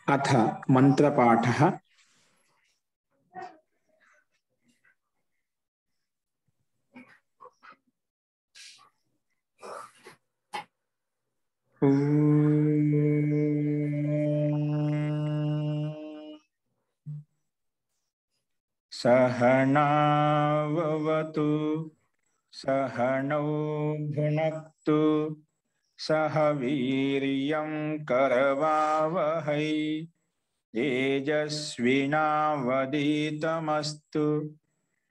अथ मंत्रपाठः। सहनाववतु सहनौ भुनक्तु सह वीर्यं करवावहै तेजस्विनावधीतमस्तु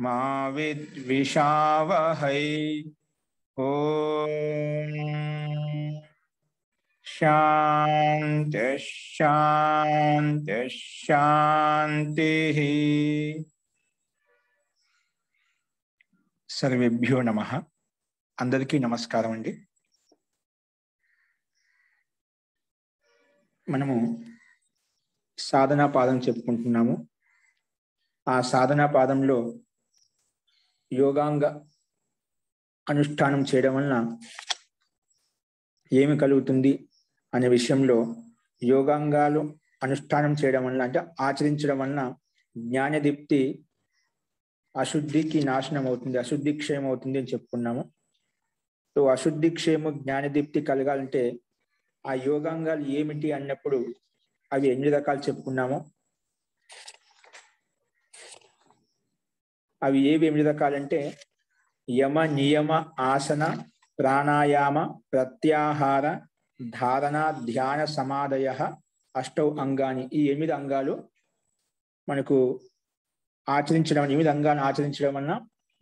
मा विद्विषावहै। ओम शांति शांति शांति। सर्वेभ्यो नमः। अंदरिकी नमस्कारम अंडी। మనము సాధనా పాదం చెప్పుకుంటున్నాము। ఆ సాధనా పాదంలో యోగాంగ అనుష్ఠానం చేయడం వలన ఏమి కలుగుతుంది అనే విషయంలో, యోగాంగాలు అనుష్ఠానం చేయడం వలన అంటే ఆచరించడం వలన జ్ఞానదీప్తి అశుద్ధికి నాశనం అవుతుంది, అశుద్ధి క్షయం అవుతుంది అని చెప్పుకున్నాము। సో అశుద్ధి క్షయము జ్ఞానదీప్తి కలగాలంటే ఆ యోగాంగాలు ఏమిటి అన్నప్పుడు అవి 8 రకాలు చెప్పుకున్నాము। అవి ఏవి 8 రకాలంటే యమ నియమ ఆసన ప్రాణాయామ ప్రత్యాహార ధారణ ధ్యాన సమాధయ అష్టౌ అంగాని। ఈ 8 అంగాలు మనకు ఆచరించడం, 8 అంగాలను ఆచరించడం వలన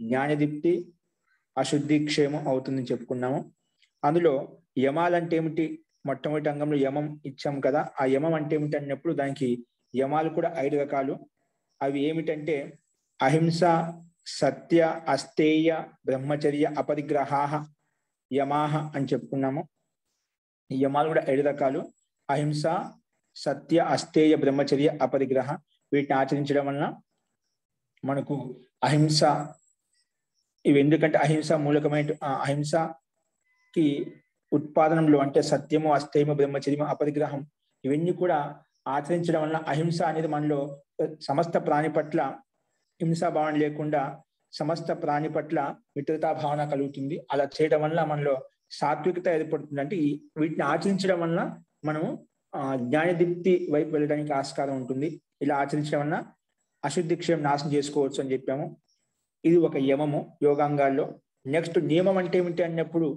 జ్ఞానదీప్తి అశుద్ధి క్షేమం అవుతుందని చెప్పుకున్నాము। అందులో యమాలంటే ఏమిటి? మొట్టమొదటి అంగంలో యమం ఇచ్చాం కదా, ఆ యమం అంటే ఏమిటి అన్నప్పుడు దానికి యమాలు కూడా 5 రకాలు। అవి ఏమిటంటే అహింస సత్య అస్తేయ బ్రహ్మచర్య అపరిగ్రహాః యమాః అని చెప్పుకున్నాము। ఈ యమాలు కూడా 5 రకాలు, అహింస సత్య అస్తేయ బ్రహ్మచర్య అపరిగ్రహ। వీటిని ఆచరించడం వలన మనకు అహింస, ఇవి ఎందుకంటే అహింస మూలకమైన అహింసకి ఉత్పాదనంలో అంటే సత్యము అస్థేయము బ్రహ్మచర్యము అపరిగ్రహం ఇవన్నీ కూడా ఆచరించడం వలన అహింస అనేది మనలో సమస్త ప్రాణి పట్ల హింసా భావన లేకుండా సమస్త ప్రాణి పట్ల మిత్రతా భావన కలుగుతుంది। అలా చేయడం వల్ల మనలో సాత్వికత ఏర్పడుతుంది। అంటే వీటిని ఆచరించడం వలన మనము జ్ఞానదీప్తి వైపు వెళ్ళడానికి ఆస్కారం ఉంటుంది। ఇలా ఆచరించడం వలన అశుద్ధి క్షయం నాశనం చేసుకోవచ్చు అని చెప్పాము। ఇది ఒక యమము యోగాంగాల్లో। నెక్స్ట్ నియమం అంటే ఏమిటి అన్నప్పుడు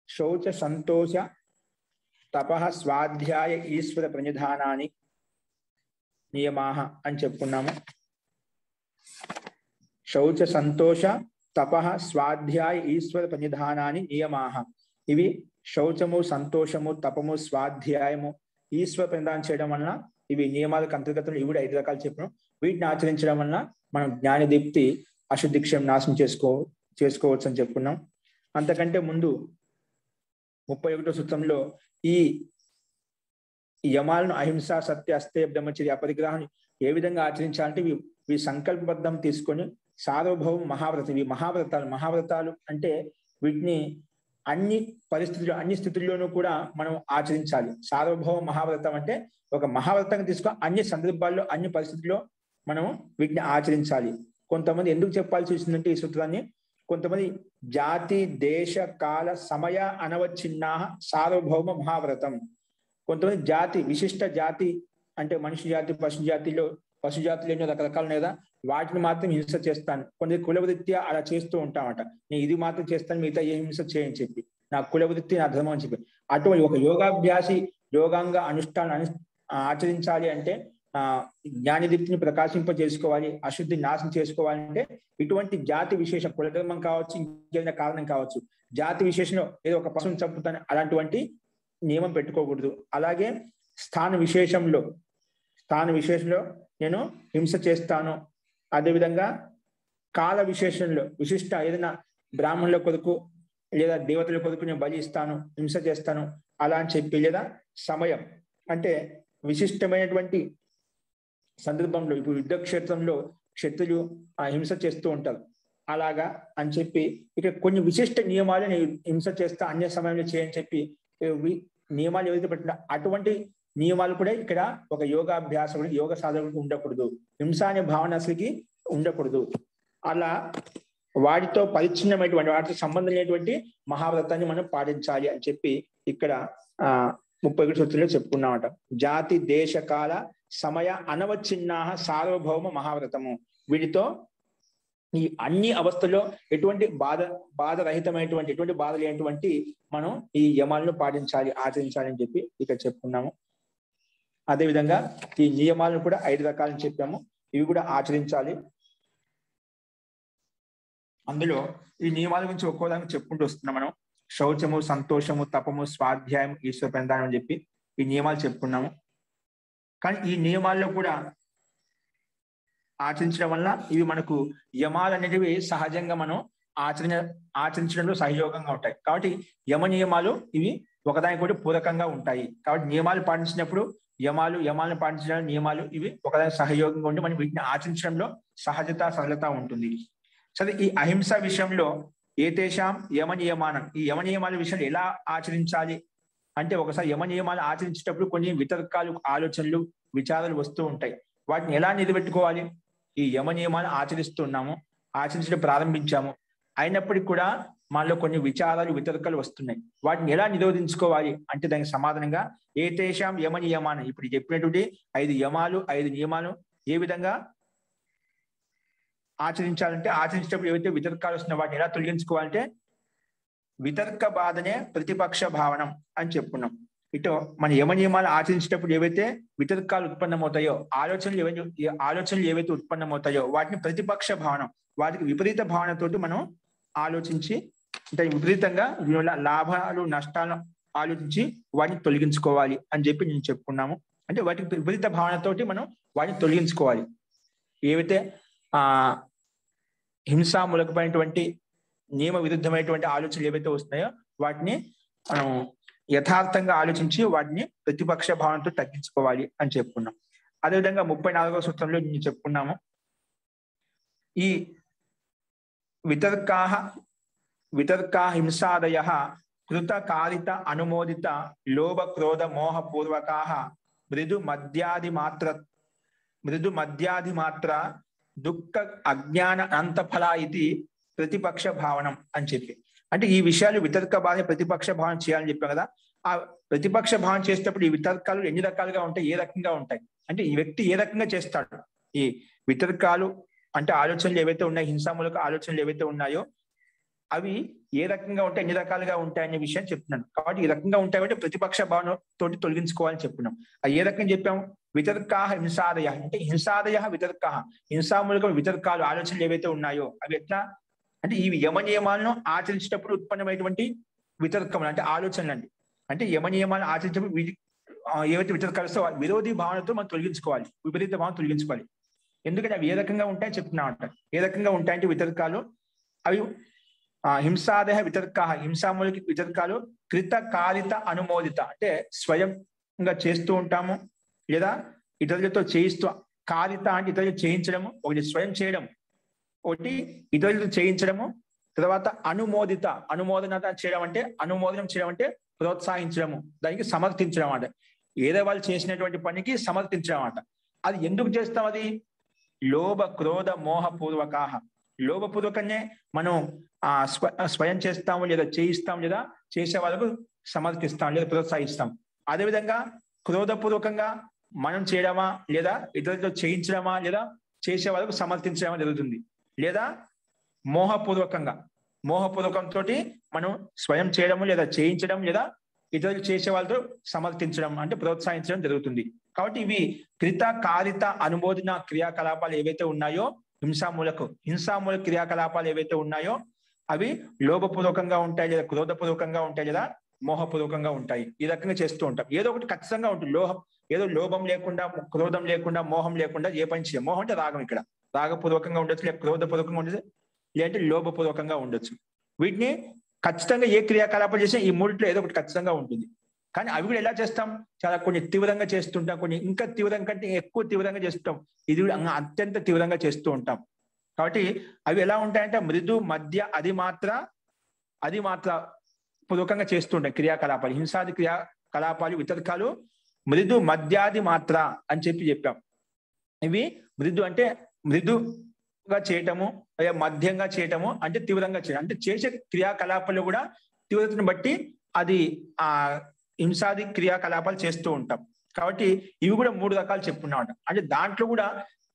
శౌచ సంతోష తపః స్వాధ్యాయ ఈశ్వర ప్రణిధానాని నియమాః అని చెప్పుకున్నాము। శౌచ సంతోష తపః స్వాధ్యాయ ఈశ్వర ప్రణిధానాని నియమాః। ఇవి శౌచము సంతోషము తపము స్వాధ్యాయము ఈశ్వర ప్రణిధానం చేయడం వలన ఇవి నియమాలకు అంతర్గతం। ఇవి కూడా 5 రకాలు చెప్పినాం। వీటిని ఆచరించడం వలన మనం జ్ఞానదీప్తి అశుద్ధి క్షయం నాశనం చేసుకోవచ్చు అని చెప్పుకున్నాం। అంతకంటే ముందు 31వ సూత్రంలో ఈ యమాలను అహింస సత్య అస్తేయ బ్రహ్మచర్య అపరిగ్రహం ఏ విధంగా ఆచరించాలంటే ఇవి సంకల్పబద్ధం తీసుకొని సార్వభౌమ మహావ్రతం, ఇవి మహావ్రతాలు అంటే వీటిని అన్ని పరిస్థితుల్లో అన్ని స్థితుల్లోనూ కూడా మనం ఆచరించాలి। సార్వభౌమ మహావ్రతం అంటే ఒక మహావ్రతంగా తీసుకొని అన్ని సందర్భాల్లో అన్ని పరిస్థితుల్లో మనం వీటిని ఆచరించాలి। కొంతమంది ఎందుకు చెప్పాల్సి వచ్చిందంటే ఈ సూత్రాన్ని, కొంతమంది జాతి దేశ కాల సమయ అనవచ్ఛిన్నా సార్వభౌమ మహావ్రతం, కొంతమంది జాతి విశిష్ట జాతి అంటే మనిషి జాతి పశు జాతిలో ఎన్నో రకరకాలు కదా, వాటిని మాత్రం హింస చేస్తాను, కొంత కులవృత్యా అలా చేస్తూ ఉంటామట। నేను ఇది మాత్రం చేస్తాను, మిగతా ఏ హింస చేయని చెప్పి, నా కులవృత్తి నా ధర్మం అని చెప్పి అటువంటి ఒక యోగాభ్యాసి యోగాంగ అనుష్ఠానం ఆచరించాలి అంటే జ్ఞానదీప్తిని ప్రకాశింపజేసుకోవాలి, అశుద్ధి నాశనం చేసుకోవాలంటే ఇటువంటి జాతి విశేష కులధర్మం కావచ్చు, ఇంకేదైనా కారణం కావచ్చు, జాతి విశేషంలో ఏదో ఒక పశువుని చంపుతాను అలాంటి నియమం పెట్టుకోకూడదు। అలాగే స్థాన విశేషంలో నేను హింస చేస్తాను, అదేవిధంగా కాల విశేషంలో విశిష్ట ఏదైనా బ్రాహ్మణుల కొరకు లేదా దేవతల కొరకు నేను బలి ఇస్తాను, హింస చేస్తాను అలా అని చెప్పి, లేదా సమయం అంటే విశిష్టమైనటువంటి సందర్భంలో, ఇప్పుడు యుద్ధ క్షేత్రంలో క్షత్రులు హింస చేస్తూ ఉంటారు అలాగా అని చెప్పి ఇక కొన్ని విశిష్ట నియమాలు నేను హింస చేస్తా అన్య సమయంలో చేయని చెప్పి నియమాలు ఏవైతే పెట్టినా అటువంటి నియమాలు కూడా ఇక్కడ ఒక యోగాభ్యాసకుడు యోగ సాధకుడికి ఉండకూడదు. హింస అనే భావన అసలుకి ఉండకూడదు. అలా వాటితో పరిచ్ఛిన్నమైనటువంటి వాటితో సంబంధం లేనటువంటి మహావ్రతాన్ని మనం పాటించాలి అని చెప్పి ఇక్కడ 31 సూత్రంలో చెప్పుకున్నామట. జాతి దేశ కాల సమయ అనవచ్ఛిన్నా సార్వభౌమ మహావ్రతము. వీటితో ఈ అన్ని అవస్థల్లో ఎటువంటి బాధరహితమైనటువంటి ఎటువంటి బాధ లేనటువంటి మనం ఈ యమాలను పాటించాలి, ఆచరించాలి అని చెప్పి ఇక్కడ చెప్పుకున్నాము. అదేవిధంగా ఈ నియమాలను కూడా 5 రకాలని చెప్పాము. ఇవి కూడా ఆచరించాలి. అందులో ఈ నియమాల గురించి ఒక్కోదానికి చెప్పుకుంటూ వస్తున్నాం మనం. శౌచము, సంతోషము, తపము, స్వాధ్యాయం, ఈశ్వర ప్రణాళం అని చెప్పి ఈ నియమాలు చెప్పుకున్నాము. కానీ ఈ నియమాల్లో కూడా ఆచరించడం వల్ల ఇవి మనకు యమాలు అనేటివి సహజంగా మనం ఆచరించడంలో సహయోగంగా ఉంటాయి. కాబట్టి యమ నియమాలు ఇవి ఒకదానికొకటి పూరకంగా ఉంటాయి. కాబట్టి నియమాలు పాటించినప్పుడు యమాలను పాటించడం నియమాలు ఇవి ఒకదానికి సహయోగంగా ఉండి మనం వీటిని ఆచరించడంలో సహజత, సరళత ఉంటుంది. సరే, ఈ అహింస విషయంలో ఏతేషాం యమ నియమానం, ఈ యమ నియమాల విషయంలో ఎలా ఆచరించాలి అంటే, ఒకసారి యమ నియమాలు ఆచరించేటప్పుడు కొన్ని వితర్కాలు, ఆలోచనలు, విచారాలు వస్తూ ఉంటాయి. వాటిని ఎలా నిలబెట్టుకోవాలి? ఈ యమ నియమాలు ఆచరించడం ప్రారంభించాము, అయినప్పటికీ కూడా మనలో కొన్ని విచారాలు, వితర్కాలు వస్తున్నాయి. వాటిని ఎలా నిరోధించుకోవాలి అంటే దానికి సమాధానంగా ఏతేషాం యమ నియమానం, ఇప్పుడు చెప్పినటువంటి 5 యమాలు 5 నియమాలు ఏ విధంగా ఆచరించాలంటే, ఆచరించేటప్పుడు ఏవైతే వితర్కాలు వస్తున్నాయో వాటిని ఎలా తొలగించుకోవాలంటే వితర్క బాధనే ప్రతిపక్ష భావనం అని చెప్పుకున్నాం. ఇటు మన యమ నియమాలు ఆచరించేటప్పుడు ఏవైతే వితర్కాలు ఉత్పన్నమవుతాయో, ఆలోచనలు ఏవైతే ఉత్పన్నమవుతాయో వాటిని ప్రతిపక్ష భావనం, వాటికి విపరీత భావనతోటి మనం ఆలోచించి, అంటే విపరీతంగా లాభాలు నష్టాలు ఆలోచించి వాటిని తొలగించుకోవాలి అని చెప్పి నేను చెప్పుకున్నాము. అంటే వాటికి విపరీత భావనతోటి మనం వాటిని తొలగించుకోవాలి. ఏవైతే హింసామూలకమైనటువంటి నియమ విరుద్ధమైనటువంటి ఆలోచనలు ఏవైతే వస్తున్నాయో వాటిని మనం యథార్థంగా ఆలోచించి వాటిని ప్రతిపక్ష భావనతో తగ్గించుకోవాలి అని చెప్పుకున్నాం. అదేవిధంగా 34వ సూత్రంలో నేను చెప్పుకున్నాము, ఈ వితర్కా హింసాదయ కృత కారిత అనుమోదిత లోభ క్రోధ మోహ పూర్వకాః మృదు మద్యాది మాత్ర దుఃఖ అజ్ఞాన అంతఫల ఇది ప్రతిపక్ష భావనం అని చెప్పి, అంటే ఈ విషయాలు వితర్క బాధ ప్రతిపక్ష భావన చేయాలని చెప్పాం కదా. ఆ ప్రతిపక్ష భావన చేసేటప్పుడు ఈ వితర్కాలు ఎన్ని రకాలుగా ఉంటాయి, ఏ రకంగా ఉంటాయి అంటే ఈ వ్యక్తి ఏ రకంగా చేస్తాడు. ఈ వితర్కాలు అంటే ఆలోచనలు ఏవైతే ఉన్నాయో, హింసామూలక ఆలోచనలు ఏవైతే ఉన్నాయో అవి ఏ రకంగా ఉంటాయి, ఎన్ని రకాలుగా ఉంటాయనే విషయం చెప్తున్నాను. కాబట్టి ఈ రకంగా ఉంటాయంటే ప్రతిపక్ష భావన తోటి తొలగించుకోవాలని చెప్పుకున్నాం. అది ఏ రకంగా చెప్పాము? వితర్కాహ హింసాదయ, అంటే హింసాదయ వితర్కాహ, హింసామూలక వితర్కాలు ఆలోచనలు ఏవైతే ఉన్నాయో అవి ఎట్లా అంటే ఇవి యమ నియమాలను ఆచరించేటప్పుడు ఉత్పన్నమైనటువంటి వితర్కములు అంటే ఆలోచనలు అండి. అంటే యమ నియమాలను ఆచరించేటప్పుడు ఏవైతే వితర్కాలు వస్తే విరోధి భావనతో మనం తొలగించుకోవాలి, విపరీత భావన తొలగించుకోవాలి. ఎందుకంటే అవి ఏ రకంగా ఉంటాయని చెప్తున్నాం అంట. ఏ రకంగా ఉంటాయంటే వితర్కాలు అవి హింసాదయ వితర్కాహ, హింసామూలక వితర్కాలు కృత కారిత అనుమోదిత, అంటే స్వయంగా చేస్తూ ఉంటాము లేదా ఇతరులతో చేయిస్తూ, కారిత అంటే ఇతరులు చేయించడము, ఒకటి స్వయం చేయడం, ఒకటి ఇతరులతో చేయించడము, తర్వాత అనుమోదనం చేయడం అంటే ప్రోత్సహించడము, దానికి సమర్థించడం అంట. ఏదో వాళ్ళు చేసినటువంటి పనికి సమర్థించడం అంట. అది ఎందుకు చేస్తాం? అది లోభ క్రోధ మోహ పూర్వకాహ, లోభపూర్వకంగానే మనం స్వయం చేస్తాము లేదా చేయిస్తాం లేదా చేసే వాళ్ళకు సమర్థిస్తాం లేదా ప్రోత్సహిస్తాం. అదేవిధంగా క్రోధపూర్వకంగా మనం చేయడమా లేదా ఇతరులతో చేయించడమా లేదా చేసే వాళ్ళకు సమర్థించడమా జరుగుతుంది. లేదా మోహపూర్వకంతో మనం స్వయం చేయడము లేదా చేయించడం లేదా ఇతరులు చేసే వాళ్ళతో సమర్థించడం అంటే ప్రోత్సహించడం జరుగుతుంది. కాబట్టి ఇవి కృత కారిత అనుమోదన క్రియాకలాపాలు ఏవైతే ఉన్నాయో, హింసామూలక క్రియాకలాపాలు ఏవైతే ఉన్నాయో అవి లోభపూర్వకంగా ఉంటాయి లేదా క్రోధపూర్వకంగా ఉంటాయి లేదా మోహపూర్వకంగా ఉంటాయి. ఈ రకంగా చేస్తూ ఉంటాం. ఏదో ఒకటి ఖచ్చితంగా ఉంటుంది. ఏదో లోభం లేకుండా, క్రోధం లేకుండా, మోహం లేకుండా ఏ పని చేయం. మోహం అంటే రాగం, ఇక్కడ రాగపూర్వకంగా ఉండొచ్చు, లేదా క్రోధపూర్వకంగా ఉండొచ్చు, లేదంటే లోభపూర్వకంగా ఉండొచ్చు. వీటిని ఖచ్చితంగా ఏ క్రియాకలాపాలు చేసినా ఈ మూడిట్లో ఏదో ఒకటి ఖచ్చితంగా ఉంటుంది. కానీ అవి కూడా ఎలా చేస్తాం? చాలా కొన్ని తీవ్రంగా చేస్తుంటాం, కొన్ని ఇంకా తీవ్రంగా కంటే ఎక్కువ తీవ్రంగా చేస్తుంటాం, ఇది అత్యంత తీవ్రంగా చేస్తూ ఉంటాం. కాబట్టి అవి ఎలా ఉంటాయంటే మృదు మధ్య అది మాత్ర పూర్వకంగా చేస్తూ ఉంటాయి క్రియాకలాపాలు. హింసాది క్రియాకలాపాలు వితర్కాలు మృదు మధ్యాది మాత్ర అని చెప్పాం. ఇవి మృదు అంటే మృదుగా చేయటము, మధ్యంగా చేయటము అంటే తీవ్రంగా చేయడం. అంటే చేసే క్రియాకలాపాలు కూడా తీవ్రతను బట్టి అది ఆ హింసాది క్రియాకలాపాలు చేస్తూ ఉంటాం. కాబట్టి ఇవి కూడా 3 రకాలు చెప్పుకున్నామంట. అంటే దాంట్లో కూడా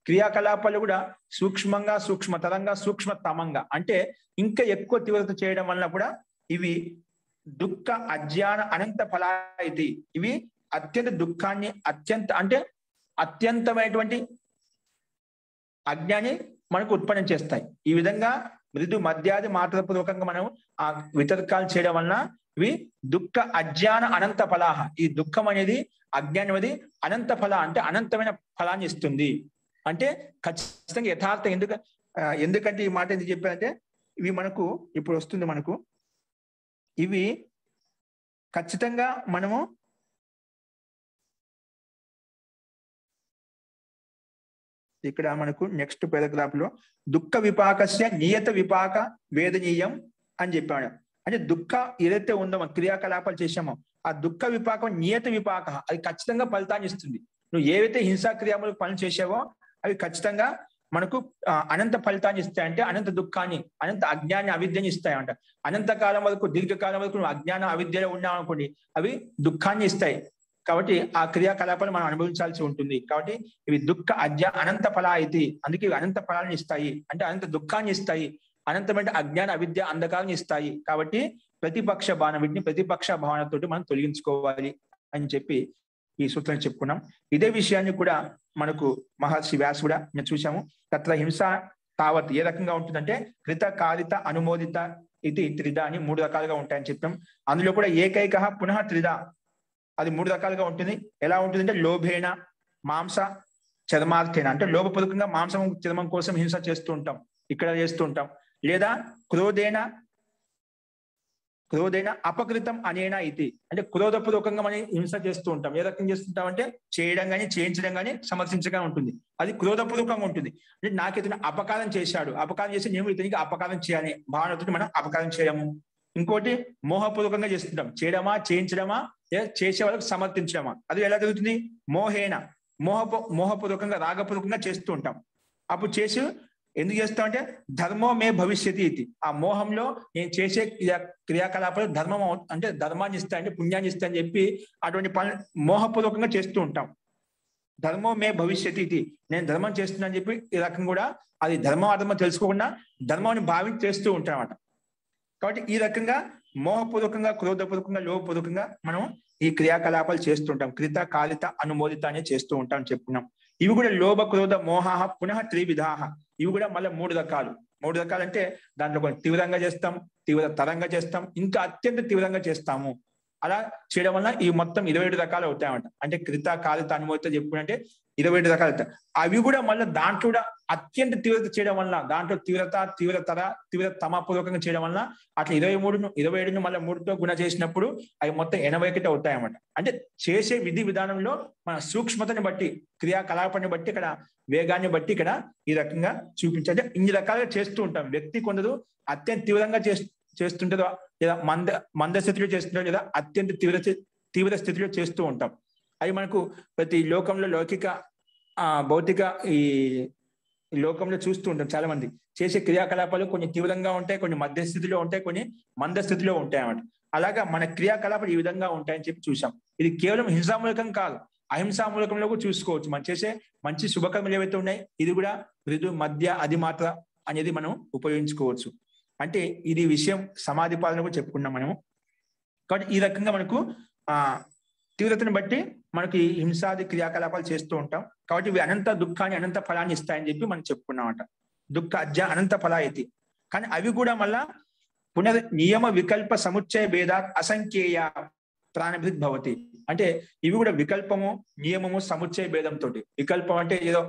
క్రియాకలాపాలు కూడా సూక్ష్మంగా, సూక్ష్మతరంగా, సూక్ష్మతమంగా అంటే ఇంకా ఎక్కువ తీవ్రత చేయడం వల్ల కూడా ఇవి దుఃఖ అజ్ఞాన అనంత ఫలాయితి. ఇవి అత్యంత దుఃఖాన్ని అత్యంతమైనటువంటి అజ్ఞాన్ని మనకు ఉత్పన్నం చేస్తాయి. ఈ విధంగా మృదు మధ్యాది మాత్రపూర్వకంగా మనం ఆ వితర్కాలు చేయడం వలన ఇవి దుఃఖ అజ్ఞాన అనంత ఫలాహ. ఈ దుఃఖం అనేది అజ్ఞానం అనేది అనంత ఫల అంటే అనంతమైన ఫలాన్ని ఇస్తుంది. అంటే ఖచ్చితంగా యథార్థ ఎందుకంటే ఈ మాట ఎందుకు చెప్పారంటే ఇవి మనకు ఇప్పుడు వస్తుంది. మనకు ఇవి ఖచ్చితంగా మనము ఇక్కడ మనకు నెక్స్ట్ పారాగ్రాఫ్ లో దుఃఖ విపాకస్య నియత విపాక వేదనీయం అని చెప్పాడు. అంటే దుఃఖ ఏదైతే ఉందో మనం క్రియాకలాపాలు చేసామో ఆ దుఃఖ విపాకం నియత విపాక అది ఖచ్చితంగా ఫలితాన్ని ఇస్తుంది. నువ్వు ఏవైతే హింసా క్రియాములకు పనులు చేసావో అవి ఖచ్చితంగా మనకు అనంత ఫలితాన్ని ఇస్తాయంటే అనంత దుఃఖాన్ని, అనంత అజ్ఞాన్ని, అవిద్యని ఇస్తాయంట. అనంత కాలం వరకు, దీర్ఘకాలం వరకు నువ్వు అజ్ఞాన అవిద్యలో ఉన్నావు అనుకోండి, అవి దుఃఖాన్ని ఇస్తాయి. కాబట్టి ఆ క్రియాకలాపాలు మనం అనుభవించాల్సి ఉంటుంది. కాబట్టి ఇవి దుఃఖ అనంత ఫలాయితి. అందుకే ఇవి అనంత ఫలాన్ని ఇస్తాయి, అంటే అనంత దుఃఖాన్ని ఇస్తాయి, అనంతమైన అజ్ఞాన అవిద్య అంధకారాన్ని ఇస్తాయి. కాబట్టి ప్రతిపక్ష భావన, వీటిని ప్రతిపక్ష భావనతోటి మనం తొలగించుకోవాలి అని చెప్పి ఈ సూత్రాన్ని చెప్పుకున్నాం. ఇదే విషయాన్ని కూడా మనకు మహర్షి వ్యాసు కూడా మేము చూసాము. తత్ర హింస తావత్ ఏ రకంగా ఉంటుందంటే కృత, కారిత, అనుమోదిత ఇది త్రిద అని 3 రకాలుగా ఉంటాయని చెప్పాం. అందులో కూడా ఏకైక పునః త్రిద అది 3 రకాలుగా ఉంటుంది. ఎలా ఉంటుందంటే లోభేణ, మాంస, చర్మార్థేన అంటే లోభపూర్వకంగా మాంసం చర్మం కోసం హింస చేస్తూ ఉంటాం, ఇక్కడ చేస్తూ ఉంటాం. లేదా క్రోధేన అపకృతం అనేనా ఇది అంటే క్రోధపూర్వకంగా మనం హింస చేస్తూ ఉంటాం. ఏ రకంగా చేస్తుంటాం అంటే చేయడం కానీ, చేయించడం కానీ, సమర్థించగా ఉంటుంది. అది క్రోధపూర్వకంగా ఉంటుంది. అంటే నాకు ఇతను అపకారం చేశాడు, అపకారం చేసి నేను ఇతనికి అపకారం చేయాలి భావనతో మనం అపకారం చేయడము. ఇంకోటి మోహపూర్వకంగా చేస్తుంటాం, చేయడమా, చేయించడమా, చేసే వాళ్ళకి సమర్థించడమా. అది ఎలా జరుగుతుంది? మోహపూర్వకంగా, రాగపూర్వకంగా చేస్తూ ఉంటాం. అప్పుడు చేసి ఎందుకు చేస్తామంటే ధర్మో మే భవిష్యతి ఇది. ఆ మోహంలో నేను చేసే క్రియాకలాపాలు ధర్మం అంటే ధర్మాన్ని ఇస్తాయంటే పుణ్యాన్ని ఇస్తాయని చెప్పి అటువంటి పనులు మోహపూర్వకంగా చేస్తూ ఉంటాం. ధర్మో మే భవిష్యతి ఇది, నేను ధర్మం చేస్తున్నా అని చెప్పి ఈ రకం కూడా అది ధర్మం అధర్మం తెలుసుకోకుండా ధర్మాన్ని భావించి చేస్తూ ఉంటాం అన్నమాట. కాబట్టి ఈ రకంగా మోహపూర్వకంగా, క్రోధపూర్వకంగా, లోభపూర్వకంగా మనం ఈ క్రియాకలాపాలు చేస్తుంటాం. కృత, కాలిత, అనుమోదిత అనే చేస్తూ ఉంటాం చెప్పుకున్నాం. ఇవి కూడా లోభ, క్రోధ, మోహ పునః త్రివిధాహ. ఇవి కూడా మళ్ళీ 3 రకాలు. 3 రకాలు అంటే దాంట్లో కొంచెం తీవ్రంగా చేస్తాం, తీవ్రతరంగా చేస్తాం, ఇంకా అత్యంత తీవ్రంగా చేస్తాము. అలా చేయడం వల్ల ఈ మొత్తం 27 రకాలు అవుతాయన్నమాట. అంటే కృత, కాలిత, అనుమోదిత చెప్పుకుంటే 27 రకాలు అవుతాయి. అవి కూడా మళ్ళీ దాంట్లో కూడా అత్యంత తీవ్రత చేయడం వల్ల, దాంట్లో తీవ్రతమపూర్వకంగా చేయడం వల్ల అట్లా 27ను మళ్ళీ 3తో గుణ చేసినప్పుడు అవి మొత్తం 81 అవుతాయన్నమాట. అంటే చేసే విధి విధానంలో మన సూక్ష్మతని బట్టి, క్రియాకలాపాన్ని బట్టి, ఇక్కడ వేగాన్ని బట్టి ఇక్కడ ఈ రకంగా చూపించాలి. ఇన్ని రకాలుగా చేస్తూ ఉంటాం. వ్యక్తి కొందరు అత్యంత తీవ్రంగా చేస్తుంటారో, లేదా మంద స్థితిలో చేస్తుంటారో, లేదా అత్యంత తీవ్ర స్థితిలో చేస్తూ ఉంటాం. అవి మనకు ప్రతి లోకంలో లౌకిక భౌతిక ఈ లోకంలో చూస్తూ ఉంటాం. చాలా మంది చేసే క్రియాకలాపాలు కొన్ని తీవ్రంగా ఉంటాయి, కొన్ని మధ్య స్థితిలో ఉంటాయి, కొన్ని మంద స్థితిలో ఉంటాయి అన్నమాట. అలాగా మన క్రియాకలాపాలు ఈ విధంగా ఉంటాయని చెప్పి చూసాం. ఇది కేవలం హింసామూలకం కాదు, అహింసామూలకంలో కూడా చూసుకోవచ్చు. మనం చేసే మంచి శుభకర్మలు ఏవైతే ఉన్నాయి ఇది కూడా మృదు, మధ్య, అది మాత్ర అనేది మనం ఉపయోగించుకోవచ్చు. అంటే ఇది విషయం సమాధి పాలన కూడా చెప్పుకున్నాం మనము. కాబట్టి ఈ రకంగా మనకు తీవ్రతను బట్టి మనకి హింసాది క్రియాకలాపాలు చేస్తూ ఉంటాం. కాబట్టి ఇవి అనంత దుఃఖాన్ని, అనంత ఫలాన్ని ఇస్తాయని చెప్పి మనం చెప్పుకున్నామట. దుఃఖ అనంత ఫలాయతి. కానీ అవి కూడా మళ్ళా నియమ వికల్ప సముచ్చయ భేదాత్ అసంఖ్యేయ ప్రాణభిత్ భవతి. అంటే ఇవి కూడా వికల్పము, నియమము, సముచ్చయ భేదంతో. వికల్పం అంటే ఏదో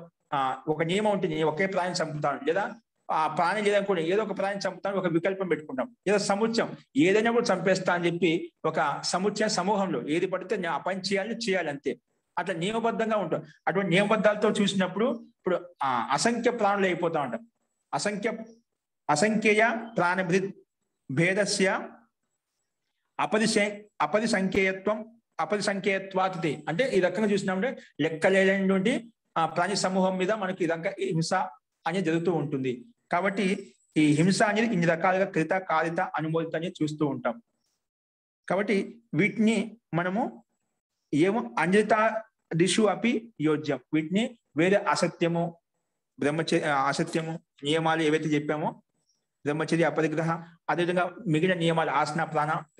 ఒక నియమం ఉంటుంది, ఒకే ప్రాణిని చంపుతాను, లేదా ఆ ప్రాణి లేదనుకోండి ఏదో ఒక ప్రాణిని చంపుతాను, ఒక వికల్పం పెట్టుకుంటాం. ఏదో సముచ్చయం, ఏదైనా కూడా చంపేస్తా అని చెప్పి ఒక సముచ్చయ సమూహంలో ఏది పడితే ఆ పని చేయాలి అంతే. అట్లా నియమబద్ధంగా ఉంటాం. అటువంటి నియమబద్ధాలతో చూసినప్పుడు ఇప్పుడు అసంఖ్య ప్రాణులు అయిపోతా ఉంటాం. అసంఖ్యేయ ప్రాణభృత్ భేదస్య అపది సంఖ్యేయత్వం అపరిసంఖ్యేత్వాతిథి అంటే ఈ రకంగా చూసినామంటే లెక్కలేనటువంటి ప్రాణి సమూహం మీద మనకి ఈ రకంగా హింస అనేది జరుగుతూ ఉంటుంది. కాబట్టి ఈ హింస అనేది ఇన్ని రకాలుగా కృత కారిత అనుమోదిత అని చూస్తూ ఉంటాం. కాబట్టి వీటిని మనము ఏమో అంజత దిశు అపి యోజ్యం, వీటిని వేరే అసత్యము అసత్యము నియమాలు ఏవైతే చెప్పామో బ్రహ్మచర్య అపరిగ్రహ, అదేవిధంగా మిగిలిన నియమాలు ఆసన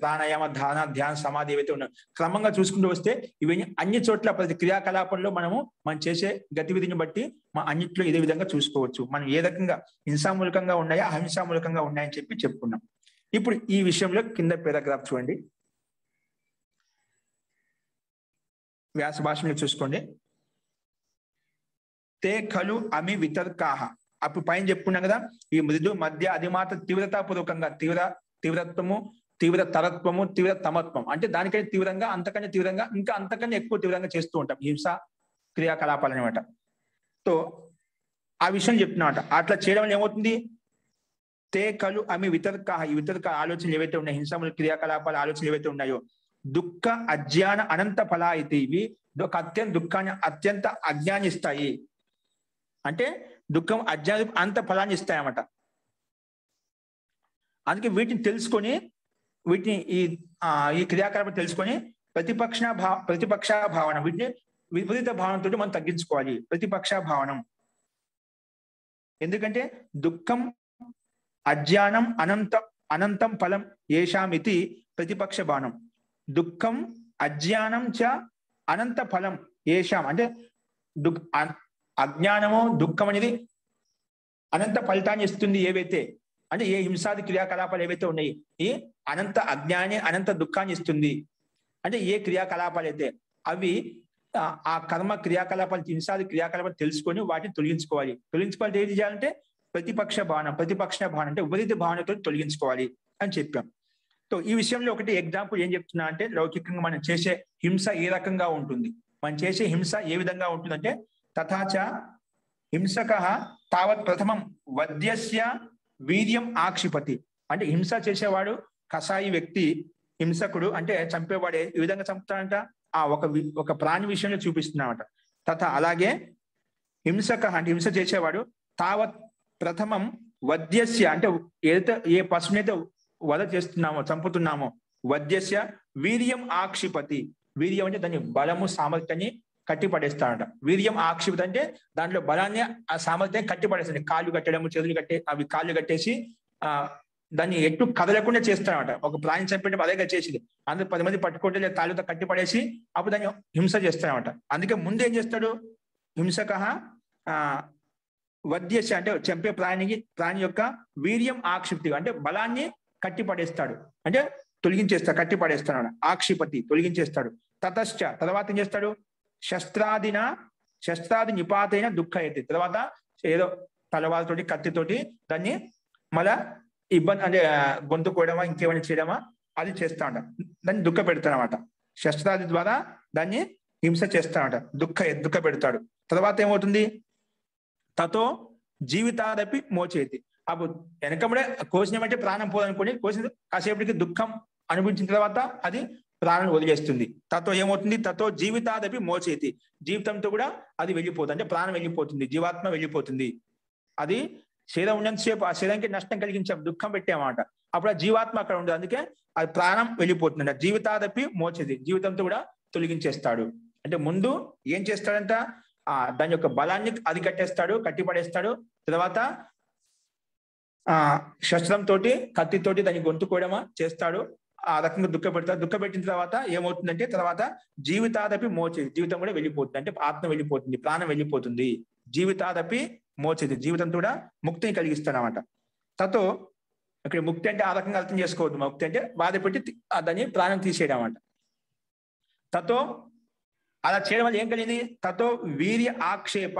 ప్రాణాయామ ధారణ ధ్యాన సమాధి ఏవైతే ఉన్నాయో క్రమంగా చూసుకుంటూ వస్తే ఇవన్నీ అన్ని చోట్ల ప్రతి క్రియాకలాపంలో మనం చేసే గతివిధిని బట్టి అన్నిట్లో ఇదే విధంగా చూసుకోవచ్చు. మనం ఏ రకంగా హింసామూలకంగా ఉన్నాయా అహింసామూలకంగా ఉన్నాయని చెప్పి చెప్పుకున్నాం. ఇప్పుడు ఈ విషయంలో కింద పారాగ్రాఫ్ చూడండి, వ్యాస భాషలో చూసుకోండి. తే ఖలు అమి వితర్కాహ, అప్పుడు పైన చెప్పుకున్నాం కదా, ఈ మృదు మధ్య అధిమాత తీవ్రతాపూర్వకంగా తీవ్రత్వము, తీవ్ర తరత్వము, తీవ్ర తమత్వం అంటే దానికంటే తీవ్రంగా, అంతకంటే తీవ్రంగా, ఇంకా అంతకంటే ఎక్కువ తీవ్రంగా చేస్తూ ఉంటాం హింస క్రియాకలాపాలు అనమాట. సో ఆ విషయం చెప్తున్నమాట. అట్లా చేయడం వల్ల ఏమవుతుంది, తే కలు అమి వితర్కాహ, ఈ వితర్క ఆలోచనలు ఏవైతే ఉన్నాయి, హింసములు క్రియాకలాపాల ఆలోచనలు ఏవైతే ఉన్నాయో, దుఃఖ అజ్ఞాన అనంత ఫలా అయితే ఇవి అత్యంత దుఃఖాన్ని అత్యంత అజ్ఞాన్ని ఇస్తాయి. అంటే దుఃఖం అజ్ఞానం అంత ఫలాన్ని ఇస్తాయన్నమాట. అందుకే వీటిని తెలుసుకొని, వీటిని ఈ క్రియాకలాపం తెలుసుకొని ప్రతిపక్ష భావన, వీటిని విపరీత భావనతో మనం తగ్గించుకోవాలి. ప్రతిపక్ష భావనం ఎందుకంటే దుఃఖం అజ్ఞానం అనంతం ఫలం ఏషామితి ప్రతిపక్ష భావనం. దుఃఖం అజ్ఞానం చ అనంత ఫలం ఏషాం అంటే అజ్ఞానము దుఃఖం అనేది అనంత ఫలితాన్ని ఇస్తుంది. ఏవైతే అంటే ఏ హింసాది క్రియాకలాపాలు ఏవైతే ఉన్నాయి, ఈ అనంత అజ్ఞాని అనంత దుఃఖాన్ని ఇస్తుంది. అంటే ఏ క్రియాకలాపాలు అయితే అవి ఆ కర్మ క్రియాకలాపాలు హింసాది క్రియాకలాపాలు తెలుసుకొని వాటిని తొలగించుకోవాలి. ఏది చేయాలంటే ప్రతిపక్ష భావన అంటే విపరీత భావనతో తొలగించుకోవాలి అని చెప్పాం. సో ఈ విషయంలో ఒకటి ఎగ్జాంపుల్ ఏం చెప్తున్నా అంటే, లౌకికంగా మనం చేసే హింస ఏ రకంగా ఉంటుంది, మనం చేసే హింస ఏ విధంగా ఉంటుందంటే, తథాచ హింసక తావత్ ప్రథమం వద్యస్య వీర్యం ఆక్షిపతి, అంటే హింస చేసేవాడు కసాయి వ్యక్తి, హింసకుడు అంటే చంపేవాడే ఈ విధంగా చంపుతాడంట. ఒక ప్రాణి విషయంలో చూపిస్తున్నామట. తథా అలాగే హింసక అంటే హింస చేసేవాడు తావత్ ప్రథమం వద్యస్య అంటే ఏదైతే ఏ పశువునైతే వధ చేస్తున్నామో చంపుతున్నామో, వద్యస్య వీర్యం ఆక్షిపతి, వీర్యం అంటే దాని బలము సామర్థ్యాన్ని కట్టిపడేస్తాడట. వీర్యం ఆక్షిపతి అంటే దాంట్లో బలాన్ని ఆ సామర్థ్యాన్ని కట్టిపడేస్తాడు. కాళ్ళు కట్టడము, చేతులు అవి కాళ్ళు కట్టేసి దాన్ని ఎటు కదలకుండా చేస్తాడట. ఒక ప్రాణి చంపేట అదేగా చేసింది. అందరూ 10 మంది పట్టుకుంటే లేదా తాళ్ళతో కట్టిపడేసి అప్పుడు దాన్ని హింస చేస్తాడట. అందుకే ముందు ఏం చేస్తాడు హింసక వద్యశ అంటే చంపే ప్రాణి యొక్క వీర్యం ఆక్షిప్తి అంటే బలాన్ని కట్టిపడేస్తాడు, అంటే కట్టిపడేస్తాడు. ఆక్షిపతి తొలగించేస్తాడు. తతశ్చ తర్వాత ఏం చేస్తాడు, శస్త్రాది నిపాతైన దుఃఖ అయితే, తర్వాత ఏదో తలవాళ్ళతోటి కత్తితోటి దాన్ని మళ్ళా ఇబ్బంది అంటే గొంతు కోయడమా ఇంకేమైనా చేయడమా అది చేస్తాడ, దాన్ని దుఃఖ పెడతాడనమాట. శస్త్రాది ద్వారా దాన్ని హింస చేస్తాడట, దుఃఖ పెడతాడు. తర్వాత ఏమవుతుంది, తతో జీవితాదపి మోచేతి, అప్పుడు వెనకముడే కోసినమంటే ప్రాణం పోదనుకోని కోసిన కాసేపటికి దుఃఖం అనుభవించిన తర్వాత అది ప్రాణం వదిలేస్తుంది. తతో ఏమవుతుంది, తతో జీవితాదపి మోచేతి, జీవితంతో కూడా అది వెళ్ళిపోతుంది, అంటే ప్రాణం వెళ్ళిపోతుంది, జీవాత్మ వెళ్ళిపోతుంది. అది శరీరం ఉన్నంతసేపు ఆ శరీరానికి నష్టం కలిగించాం, దుఃఖం పెట్టామన్నమాట. అప్పుడు ఆ జీవాత్మ అక్కడ ఉండదు, అందుకే అది ప్రాణం వెళ్ళిపోతుంది. జీవితాదపి మోచేతి, జీవితంతో కూడా తొలగించేస్తాడు. అంటే ముందు ఏం చేస్తాడంట, దాని యొక్క బలాన్ని అది కట్టిపడేస్తాడు. తర్వాత శస్త్రంతో కత్తితోటి దాన్ని గొంతుకోవడమా చేస్తాడు. ఆ రకంగా దుఃఖపెట్టిన తర్వాత ఏమవుతుందంటే, తర్వాత జీవితాదపి మోచేది, జీవితం కూడా వెళ్ళిపోతుంది, అంటే ఆత్మ వెళ్ళిపోతుంది, ప్రాణం వెళ్ళిపోతుంది. జీవితాదపి మోచేది, జీవితంతో కూడా ముక్తిని కలిగిస్తాడు అన్నమాట. తతో ఇక్కడ ముక్తి అంటే ఆ రకంగా అర్థం చేసుకోవద్దు. ముక్తి అంటే బాధ పెట్టి దాన్ని ప్రాణం తీసేయడం అన్నమాట. తతో అలా చేయడం వల్ల ఏం కలిగింది, తతో వీర్య ఆక్షేప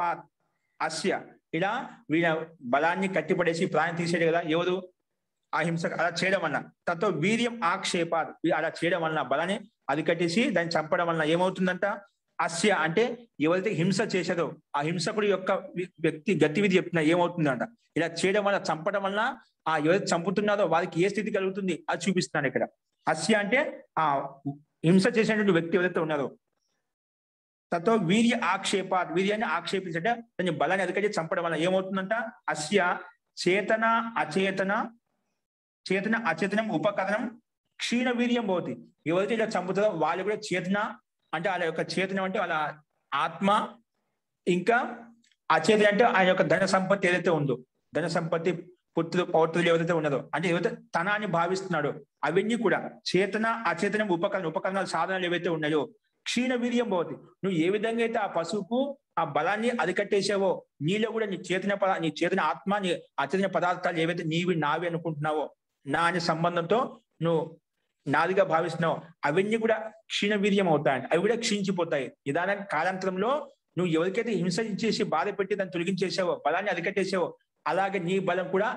అస్య, ఇలా వీళ్ళ బలాన్ని కట్టిపడేసి ప్రాణం తీసేయడు కదా ఎవరు, ఆ హింస. అలా చేయడం వలన తతో వీర్యం ఆక్షేప, అలా చేయడం వలన బలాన్ని అది కట్టేసి దాన్ని చంపడం వలన ఏమవుతుందంట, అస్య అంటే ఎవరైతే హింస చేసేదో ఆ హింసకుడి యొక్క వ్యక్తి గతివిధి చెప్తున్నా ఏమవుతుందంట, ఇలా చేయడం వల్ల చంపడం వలన ఎవరైతే చంపుతున్నారో వారికి ఏ స్థితి కలుగుతుంది అది చూపిస్తున్నాను ఇక్కడ. అస్య అంటే ఆ హింస చేసినటువంటి వ్యక్తి ఎవరైతే ఉన్నారో, తతో వీర్య ఆక్షేపాత్, వీర్యాన్ని ఆక్షేపించట దాని బలాన్ని అధికంగా చంపడం వల్ల ఏమవుతుందంట, అస్య చేతన అచేతన చేతన అచేతనం ఉపకరణం క్షీణ వీర్యం భవతి. ఎవరైతే ఇలా చంపుతారో వాళ్ళు కూడా చేతన అంటే వాళ్ళ యొక్క చేతనం అంటే వాళ్ళ ఆత్మ, ఇంకా అచేతన అంటే ఆయన యొక్క ధన సంపత్తి ఏదైతే ఉందో, ధన సంపత్తి, పుత్రులు పౌత్రులు ఎవరైతే ఉన్నదో, అంటే ఎవరైతే తన అని భావిస్తున్నాడో అవన్నీ కూడా చేతన అచేతనం ఉపకరణాలు సాధనాలు ఏవైతే ఉన్నాయో క్షీణ వీర్యం భవతి. నువ్వు ఏ విధంగా అయితే ఆ పశువుకు ఆ బలాన్ని అరికట్టేసావో, నీలో కూడా నీ చేతన ఆత్మ, నీ అచేతన పదార్థాలు ఏవైతే నీవి నావి అనుకుంటున్నావో, నా అనే సంబంధంతో నువ్వు నాదిగా భావిస్తున్నావు, అవన్నీ కూడా క్షీణ వీర్యం అవుతాయండి. అవి కూడా క్షీణించిపోతాయి. నిదానంగా కాలాంతరంలో నువ్వు ఎవరికైతే హింస చేసి బాధ పెట్టి దాన్ని తొలగించేసావో, బలాన్ని అరికట్టేసావో, అలాగే నీ బలం కూడా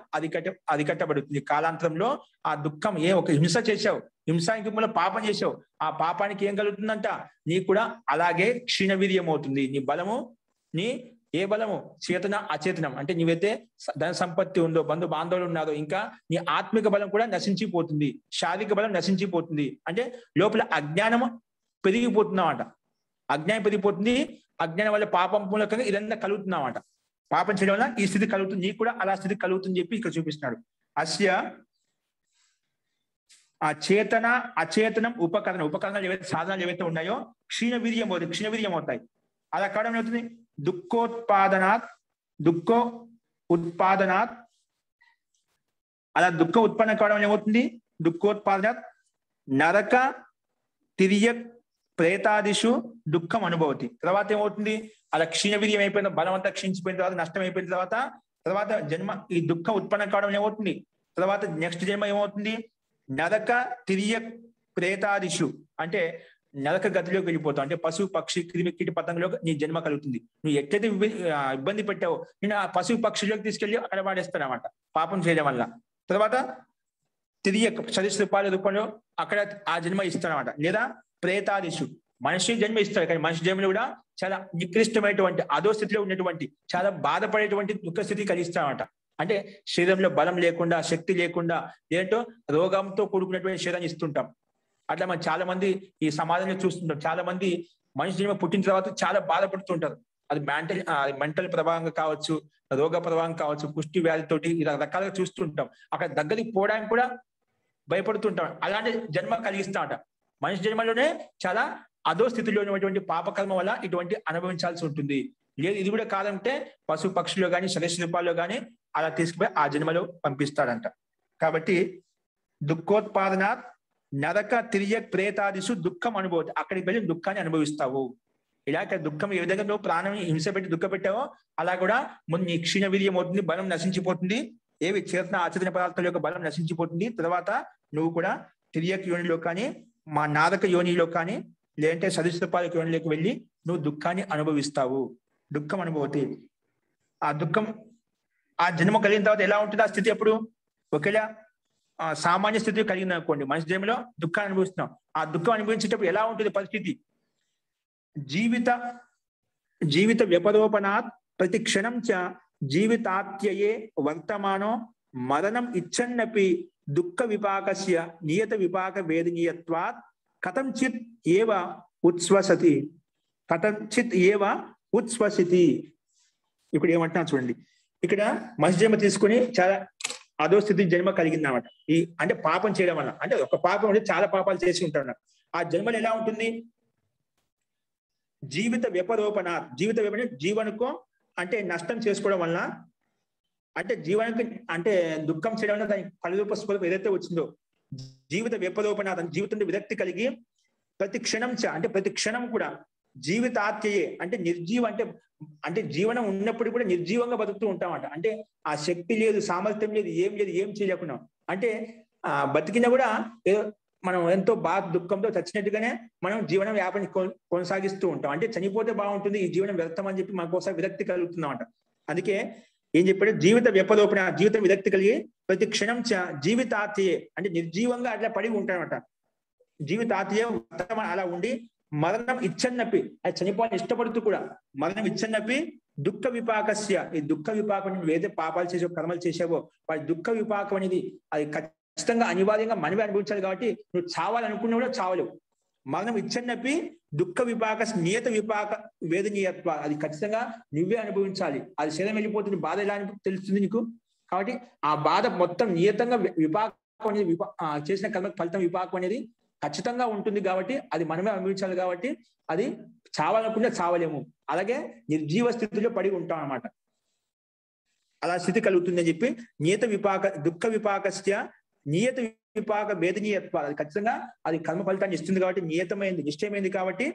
అరికట్టబడుతుంది. కాలాంతరంలో ఆ దుఃఖం ఒక హింస చేసావు, హింసానికి మూల పాపం చేసావు, ఆ పాపానికి ఏం కలుగుతుందంట, నీ కూడా అలాగే క్షీణవీర్యం అవుతుంది. నీ బలము, నీ ఏ బలము, చేతన అచేతనం అంటే నీవైతే ధన సంపత్తి ఉందో, బంధు బాంధవులు ఉన్నారో, ఇంకా నీ ఆత్మిక బలం కూడా నశించిపోతుంది, శారీరక బలం నశించిపోతుంది. అంటే లోపల అజ్ఞానం పెరిగిపోతున్నామంట, అజ్ఞానం పెరిగిపోతుంది. అజ్ఞానం వల్ల పాపం మూలకంగా ఇదంతా కలుగుతున్నామంట. పాపం చేయడం వల్ల ఈ స్థితి కలుగుతుంది, నీకు కూడా అలా స్థితి కలుగుతుంది చెప్పి ఇక్కడ చూపిస్తున్నాడు. అస్య ఆ చేతన అచేతనం ఉపకరణాలు ఏవైతే సాధనాలు ఏవైతే ఉన్నాయో క్షీణవీర్యం అవుతాయి. అలా కావడం ఏమవుతుంది, దుఃఖ ఉత్పాదనాత్ అలా దుఃఖం ఉత్పన్నం కావడం ఏమవుతుంది, దుఃఖోత్పాదనాత్ నరక తిర్య ప్రేతాదిషు దుఃఖం అనుభవతి. తర్వాత ఏమవుతుంది, అలా క్షీణవీర్యం అయిపోయిన బలం అంతా క్షీణించిపోయిన తర్వాత, నష్టం అయిపోయిన తర్వాత జన్మ ఈ దుఃఖం ఉత్పన్నం కావడం ఏమవుతుంది, తర్వాత నెక్స్ట్ జన్మ ఏమవుతుంది, నరక తిర్య ప్రేతాదిషు అంటే నరక గతిలోకి వెళ్ళిపోతావు. అంటే పశువు పక్షి క్రిమి కీట పతంగంలోకి నీ జన్మ కలుగుతుంది. నువ్వు ఎట్లయితే ఇబ్బంది పెట్టావో నేను ఆ పశువు పక్షిలోకి తీసుకెళ్లి అక్కడ వాడేస్తానమాట పాపం చేయడం వల్ల. తర్వాత తిరిగి సరీసృపాల రూపంలో అక్కడ ఆ జన్మ ఇస్తానమాట. లేదా ప్రేతాదిషు మనిషి జన్మ ఇస్తాడు, కానీ మనిషి జన్మలో కూడా చాలా నికృష్టమైనటువంటి అధో స్థితిలో ఉన్నటువంటి చాలా బాధపడేటువంటి దుఃఖ స్థితి కలిగిస్తానమాట. అంటే శరీరంలో బలం లేకుండా, శక్తి లేకుండా, ఏంటో రోగంతో కూడుకున్నటువంటి శరీరాన్ని ఇస్తుంటాం. అట్లా మనం చాలా మంది ఈ సమాజంలో చూస్తుంటాం. చాలా మంది మనిషి జన్మ పుట్టిన తర్వాత చాలా బాధపడుతుంటారు. అది మెంటల్ ప్రభావంగా కావచ్చు, రోగ ప్రభావం కావచ్చు, పుష్టి వ్యాధితోటి ఇలా రకాలుగా చూస్తుంటాం. అక్కడ దగ్గరికి పోవడానికి కూడా భయపడుతుంటాం. అలాంటి జన్మ కలిగిస్తామట. మనిషి జన్మలోనే చాలా అధో స్థితిలో ఉన్నటువంటి పాపకర్మ వల్ల ఇటువంటి అనుభవించాల్సి ఉంటుంది. లేదు ఇది కూడా కాదంటే పశు పక్షుల్లో కానీ సరీసృపాల్లో కానీ అలా తీసుకుపోయి ఆ జన్మలో పంపిస్తాడంట. కాబట్టి దుఃఖోత్పాదనాత్ నరక తిర్య ప్రేతాదిషు దుఃఖం అనుభవం, అక్కడికి వెళ్ళి దుఃఖాన్ని అనుభవిస్తావు. ఇలాగ దుఃఖం ఏ విధంగా నువ్వు ప్రాణం హింస పెట్టి దుఃఖ పెట్టావో అలా కూడా ముందు నీ క్షీణవీర్యం అవుతుంది, బలం నశించిపోతుంది, ఏవి చేతన ఆచరణ పదార్థాల యొక్క బలం నశించిపోతుంది. తర్వాత నువ్వు కూడా తిర్యక యోనిలో కానీ మా నారక యోనిలో కానీ లేదంటే సరీసృపాల యోనిలోకి వెళ్ళి నువ్వు దుఃఖాన్ని అనుభవిస్తావు. దుఃఖం అనుభవతి. ఆ దుఃఖం ఆ జన్మ కలిగిన తర్వాత ఎలా ఉంటుంది ఆ స్థితి? ఎప్పుడు ఒకవేళ సామాన్య స్థితి కలిగింది అనుకోండి, మనిషి జన్మలో దుఃఖాన్ని అనుభవిస్తున్నాం. ఆ దుఃఖం అనుభవించేటప్పుడు ఎలా ఉంటుంది పరిస్థితి? జీవిత వ్యపరోపణాత్ ప్రతి క్షణం చ జీవితాత్యయే వర్తమానో మరణం ఇచ్చన్నపి దుఃఖ విపాకస్య నియత విపాక వేదనీయత్వాత్ కథంచిత్ ఏవ ఉత్స్వసితి. ఇప్పుడు ఏమంటున్నా చూడండి, ఇక్కడ మనిషి జన్మ తీసుకుని చాలా అదో స్థితి జన్మ కలిగింది అనమాట. ఈ అంటే పాపం చేయడం వల్ల, అంటే ఒక పాపం అంటే చాలా పాపాలు చేసి ఉంటాడు. ఆ జన్మలు ఎలా ఉంటుంది? జీవిత వ్యపరోపణ జీవనకు అంటే నష్టం చేసుకోవడం వల్ల, అంటే జీవనకు అంటే దుఃఖం చేయడం వల్ల దాని ఫలరూప స్వరూపం ఏదైతే వచ్చిందో జీవిత వ్యపరోపణ, జీవితంలో విరక్తి కలిగి ప్రతి క్షణం అంటే ప్రతి క్షణం కూడా జీవితాత్యయే అంటే నిర్జీవ అంటే జీవనం ఉన్నప్పుడు కూడా నిర్జీవంగా బతుకుతూ ఉంటామంట. అంటే ఆ శక్తి లేదు, సామర్థ్యం లేదు, ఏం చేయలేకున్నాం. అంటే బతికినా కూడా ఏదో మనం ఎంతో బాధ దుఃఖంతో చచ్చినట్టుగానే మనం జీవనం వ్యాపారం కొనసాగిస్తూ ఉంటాం. అంటే చనిపోతే బాగుంటుంది, ఈ జీవనం వ్యర్థం అని చెప్పి మనకోసారి విరక్తి కలుగుతున్నామంట. అందుకే ఏం చెప్పాడు? జీవిత వ్యపరోపణ, జీవితం విరక్తి కలిగి ప్రతి క్షణం జీవితాత్యయే అంటే నిర్జీవంగా అట్లా పడి ఉంటాడనమాట. జీవితాత్యయం అలా ఉండి మరణం ఇచ్చన్నప్పి, అది చనిపోవాలని ఇష్టపడుతూ కూడా మరణం ఇచ్చన్నప్పి దుఃఖ విపాకస్య, ఈ దుఃఖ విపాకం ఏదైతే పాపాలు చేసావో, కర్మలు చేసావో వాటి దుఃఖ విపాకం అనేది అది ఖచ్చితంగా అనివార్యంగా మనమే అనుభవించాలి కాబట్టి నువ్వు చావాలనుకున్నా కూడా చావలేవు. మరణం ఇచ్చన్నప్పి దుఃఖ విపాక నియత విపాక వేదనీయత్వ, అది ఖచ్చితంగా నువ్వే అనుభవించాలి. అది శరీరం వెళ్ళిపోతుంది, బాధ ఎలా తెలుస్తుంది నీకు. కాబట్టి ఆ బాధ మొత్తం నియతంగా విపాకం అనేది చేసిన కర్మ ఫలితం విపాకం అనేది ఖచ్చితంగా ఉంటుంది కాబట్టి అది మనమే అనుభవించాలి. కాబట్టి అది చావాలనుకుంటే చావలేము. అలాగే నిర్జీవ స్థితిలో పడి ఉంటాం అన్నమాట. అలా స్థితి కలుగుతుంది అని చెప్పి నియత విపాక దుఃఖ విపాకస్య నియత విపాక వేదనీయత్వ, అది ఖచ్చితంగా అది కర్మ ఫలితాన్ని ఇస్తుంది కాబట్టి నియతమైంది, నిశ్చయమైంది కాబట్టి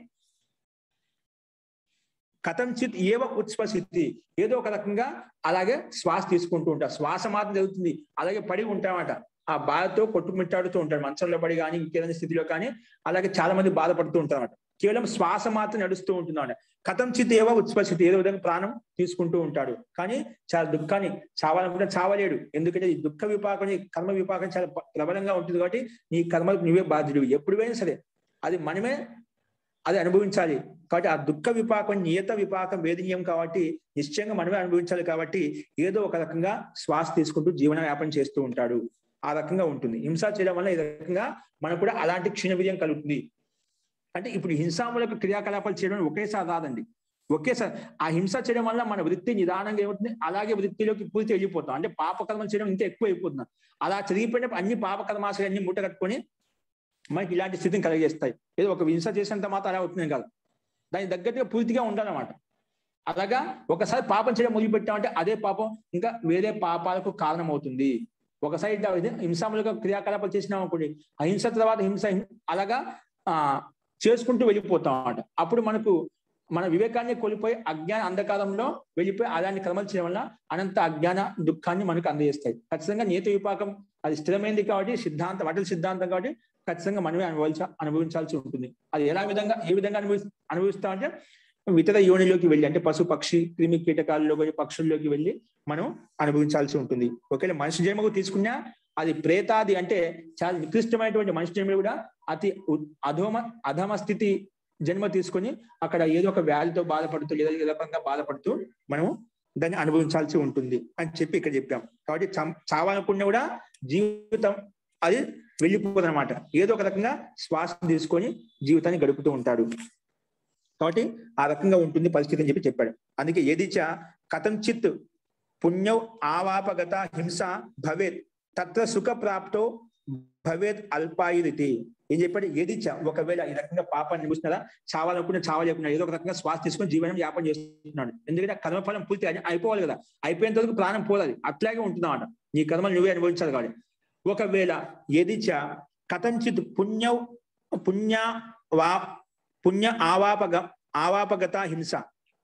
కథంచిత్ ఏవ ఉత్స్వసిద్ధి, ఏదో ఒక రకంగా అలాగే శ్వాస తీసుకుంటూ ఉంటారు. శ్వాస మాత్రం జరుగుతుంది, అలాగే పడి ఉంటామట. ఆ బాధతో కొట్టుమిట్టాడుతూ ఉంటారు, మంచంలో పడి కానీ ఇంకేదైనా స్థితిలో కానీ. అలాగే చాలా మంది బాధపడుతూ ఉంటారన్నమాట. కేవలం శ్వాస మాత్రం నడుస్తూ ఉంటుందన్నమాట. కథంచిత్ ఏవ ఉత్స్వసిద్ధి, ఏదో విధంగా ప్రాణం తీసుకుంటూ ఉంటాడు, కానీ చాలా దుఃఖాన్ని చావాలనుకుంటే చావలేడు. ఎందుకంటే ఈ దుఃఖ విపాకం, కర్మ విపాకం చాలా ప్రబలంగా ఉంటుంది కాబట్టి నీ కర్మలకు నువ్వే బాధ్యుడు. ఎప్పుడైనా సరే అది మనమే అది అనుభవించాలి. కాబట్టి ఆ దుఃఖ విపాకం నియత విపాకం వేదనీయం కాబట్టి నిశ్చయంగా మనమే అనుభవించాలి. కాబట్టి ఏదో ఒక రకంగా శ్వాస తీసుకుంటూ జీవన వ్యాపనం చేస్తూ ఉంటాడు. ఆ రకంగా ఉంటుంది. హింస చేయడం వల్ల ఈ రకంగా మనకు కూడా అలాంటి క్షీణ వీర్యం కలుగుతుంది. అంటే ఇప్పుడు హింసామూలక క్రియాకలాపాలు చేయడం ఒకేసారి రాదండి. ఒకేసారి ఆ హింస చేయడం వల్ల మన వృత్తి నిదానంగా ఏమవుతుంది, అలాగే వృత్తిలోకి పూర్తి వెళ్ళిపోతాం. అంటే పాపకర్మలు చేయడం ఇంకా ఎక్కువ అయిపోతున్నాం. అలా చదివిపోయినప్పుడు అన్ని పాపకర్మాశలు అన్ని మూట కట్టుకొని మనకి ఇలాంటి స్థితిని కలిగజేస్తాయి. ఏదో ఒక హింస చేసినంత మాత్రం అలా అవుతుంది కాదు, దానికి తగ్గట్టుగా పూర్తిగా ఉండాలన్నమాట. అలాగా ఒకసారి పాపం చేయడం మొదలుపెట్టామంటే అదే పాపం ఇంకా వేరే పాపాలకు కారణం అవుతుంది. ఒకసారి హింసామూలక క్రియాకలాపాలు చేసినాం అనుకోండి, అహింస తర్వాత హింస అలాగా చేసుకుంటూ వెళ్ళిపోతాం అన్నమాట. అప్పుడు మనకు మన వివేకాన్ని కోల్పోయి అజ్ఞాన అంధకారంలో వెళ్ళిపోయి అలాంటి క్రమాలు చేయడం వల్ల అనంత అజ్ఞాన దుఃఖాన్ని మనకు అందజేస్తాయి. ఖచ్చితంగా నియత విపాకం అది స్థిరమైంది కాబట్టి సిద్ధాంతం, అటల్ సిద్ధాంతం కాబట్టి ఖచ్చితంగా మనమే అనుభవించాల్సి ఉంటుంది. అది ఏ విధంగా అనుభవిస్తామంటే ఇతర యోనిలోకి వెళ్ళి, అంటే పశు పక్షి క్రిమి కీటకాలలోకి పక్షుల్లోకి వెళ్ళి మనం అనుభవించాల్సి ఉంటుంది. ఒకవేళ మనిషి జన్మకు తీసుకున్నా అది ప్రేతాది, అంటే చాలా నికృష్టమైనటువంటి మనిషి జన్మ కూడా అతి అధమ స్థితి జన్మ తీసుకొని అక్కడ ఏదో ఒక వ్యాధితో బాధపడుతూ లేదా ఏదో రకంగా బాధపడుతూ మనం దాన్ని అనుభవించాల్సి ఉంటుంది అని చెప్పి ఇక్కడ చెప్పాం. కాబట్టి చావాలనుకున్నా కూడా జీవితం అది వెళ్ళిపోతుంది అనమాట. ఏదో ఒక రకంగా శ్వాస తీసుకొని జీవితాన్ని గడుపుతూ ఉంటాడు. కాబట్టి ఆ రకంగా ఉంటుంది పరిస్థితి అని చెప్పి చెప్పాడు. అందుకే ఏదిచ కథంచిత్ పుణ్యం ఆవాపగత హింస భవేత్ తత్ర సుఖ ప్రాప్తో భవేత్ అల్పాయురితి. ఏం చెప్పాడు? ఏదిచ ఒకవేళ ఈ రకంగా పాపాన్ని నిలుస్తున్నారా, చావాలనుకున్నా చావలేకున్నా ఏదో ఒక రకంగా శ్వాస తీసుకొని జీవనం వ్యాపం చేస్తున్నాడు. ఎందుకంటే కర్మఫలం పూర్తి అయిపోవాలి కదా, అయిపోయేంత వరకు ప్రాణం పోవాలి, అట్లాగే ఉంటుందన్నమాట. నీ కర్మలు నువ్వే అనుభవించాలి కాబట్టి. ఒకవేళ ఏదిచ కథంచిత్ పుణ్య ఆవాపగత హింస,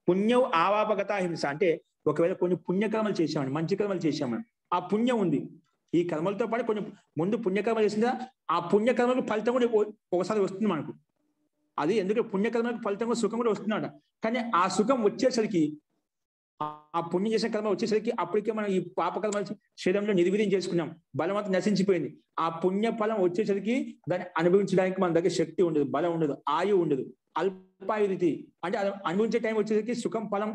పుణ్యం ఆవాపగత హింస అంటే ఒకవేళ కొన్ని పుణ్యకర్మలు చేసామని, మంచి కర్మలు చేసామని, ఆ పుణ్యం ఉంది. ఈ కర్మలతో పాటు కొన్ని ముందు పుణ్యకర్మలు చేసిందా, ఆ పుణ్యకర్మలకు ఫలితం కూడా ఒకసారి వస్తుంది మనకు. అది ఎందుకంటే పుణ్యకర్మలకు ఫలితం కూడా సుఖం కూడా వస్తుందట. కానీ ఆ సుఖం వచ్చేసరికి, ఆ పుణ్యం చేసిన కర్మ వచ్చేసరికి అప్పటికే మనం ఈ పాపకర్మ శరీరంలో నిర్వీర్యం చేసుకున్నాం, బలవంతం నశించిపోయింది. ఆ పుణ్య ఫలం వచ్చేసరికి దాన్ని అనుభవించడానికి మన దగ్గర శక్తి ఉండదు, బలం ఉండదు, ఆయువు ఉండదు. అల్పాయురితి అంటే అనుభవించే టైం వచ్చేసరికి సుఖం ఫలం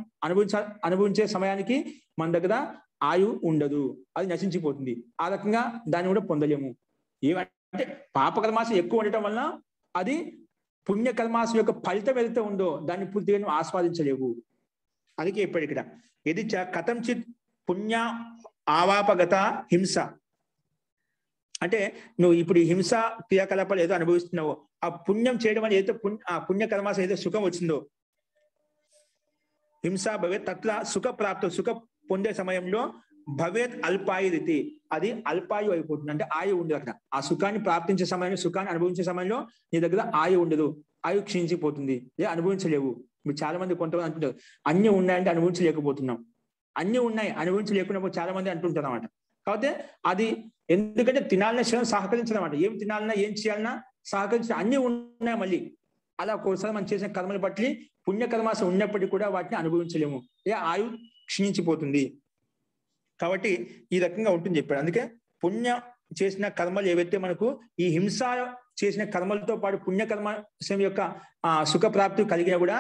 అనుభవించే సమయానికి మన దగ్గర ఆయువు ఉండదు, అది నశించిపోతుంది. ఆ రకంగా దాన్ని కూడా పొందలేము. ఏమంటే పాపకర్మాశం ఎక్కువ ఉండటం వలన అది పుణ్యకర్మాశం యొక్క ఫలితం ఏదైతే ఉందో దాన్ని పూర్తిగా నువ్వు ఆస్వాదించలేవు. అందుకే ఇప్పుడు ఇక్కడ ఇది కథంచిత్ పుణ్య ఆవాపగత హింస అంటే నువ్వు ఇప్పుడు ఈ హింస క్రియాకలాపాలు ఏదో అనుభవిస్తున్నావో, ఆ పుణ్యం చేయడం అని ఏదైతే ఆ పుణ్యకర్మాశం ఏదైతే సుఖం వచ్చిందో, హింస భవేత్ తత్ర సుఖ ప్రాప్త, సుఖ పొందే సమయంలో భవేత్ అల్పాయురితి, అది అల్పాయు అయిపోతుంది. అంటే ఆయు ఉండదు అక్కడ. ఆ సుఖాన్ని ప్రాప్తించే సమయంలో, సుఖాన్ని అనుభవించే సమయంలో నీ దగ్గర ఆయు ఉండదు, ఆయు క్షీణించిపోతుంది, లేదా అనుభవించలేవు. మీరు చాలా మంది కొంతమంది అంటుంటారు అన్ని ఉన్నాయంటే అనుభవించలేకపోతున్నాం. అన్ని ఉన్నాయి అనుభవించలేకున్నప్పుడు చాలా మంది అంటుంటారు అన్నమాట. కాకపోతే అది ఎందుకంటే తినాలనే శరీరం సహకరించదన్నమాట. ఏం తినాలన్నా ఏం చేయాలన్నా సహకరించిన అన్ని ఉన్నాయి. మళ్ళీ అలా ఒక్కోసారి మనం చేసిన కర్మలు బట్టి పుణ్యకర్మాశం ఉన్నప్పటికీ కూడా వాటిని అనుభవించలేము, ఏ ఆయు క్షీణించిపోతుంది. కాబట్టి ఈ రకంగా ఉంటుంది చెప్పాడు. అందుకే పుణ్య చేసిన కర్మలు ఏవైతే మనకు ఈ హింస చేసిన కర్మలతో పాటు పుణ్యకర్మ యొక్క సుఖ ప్రాప్తి కలిగినా కూడా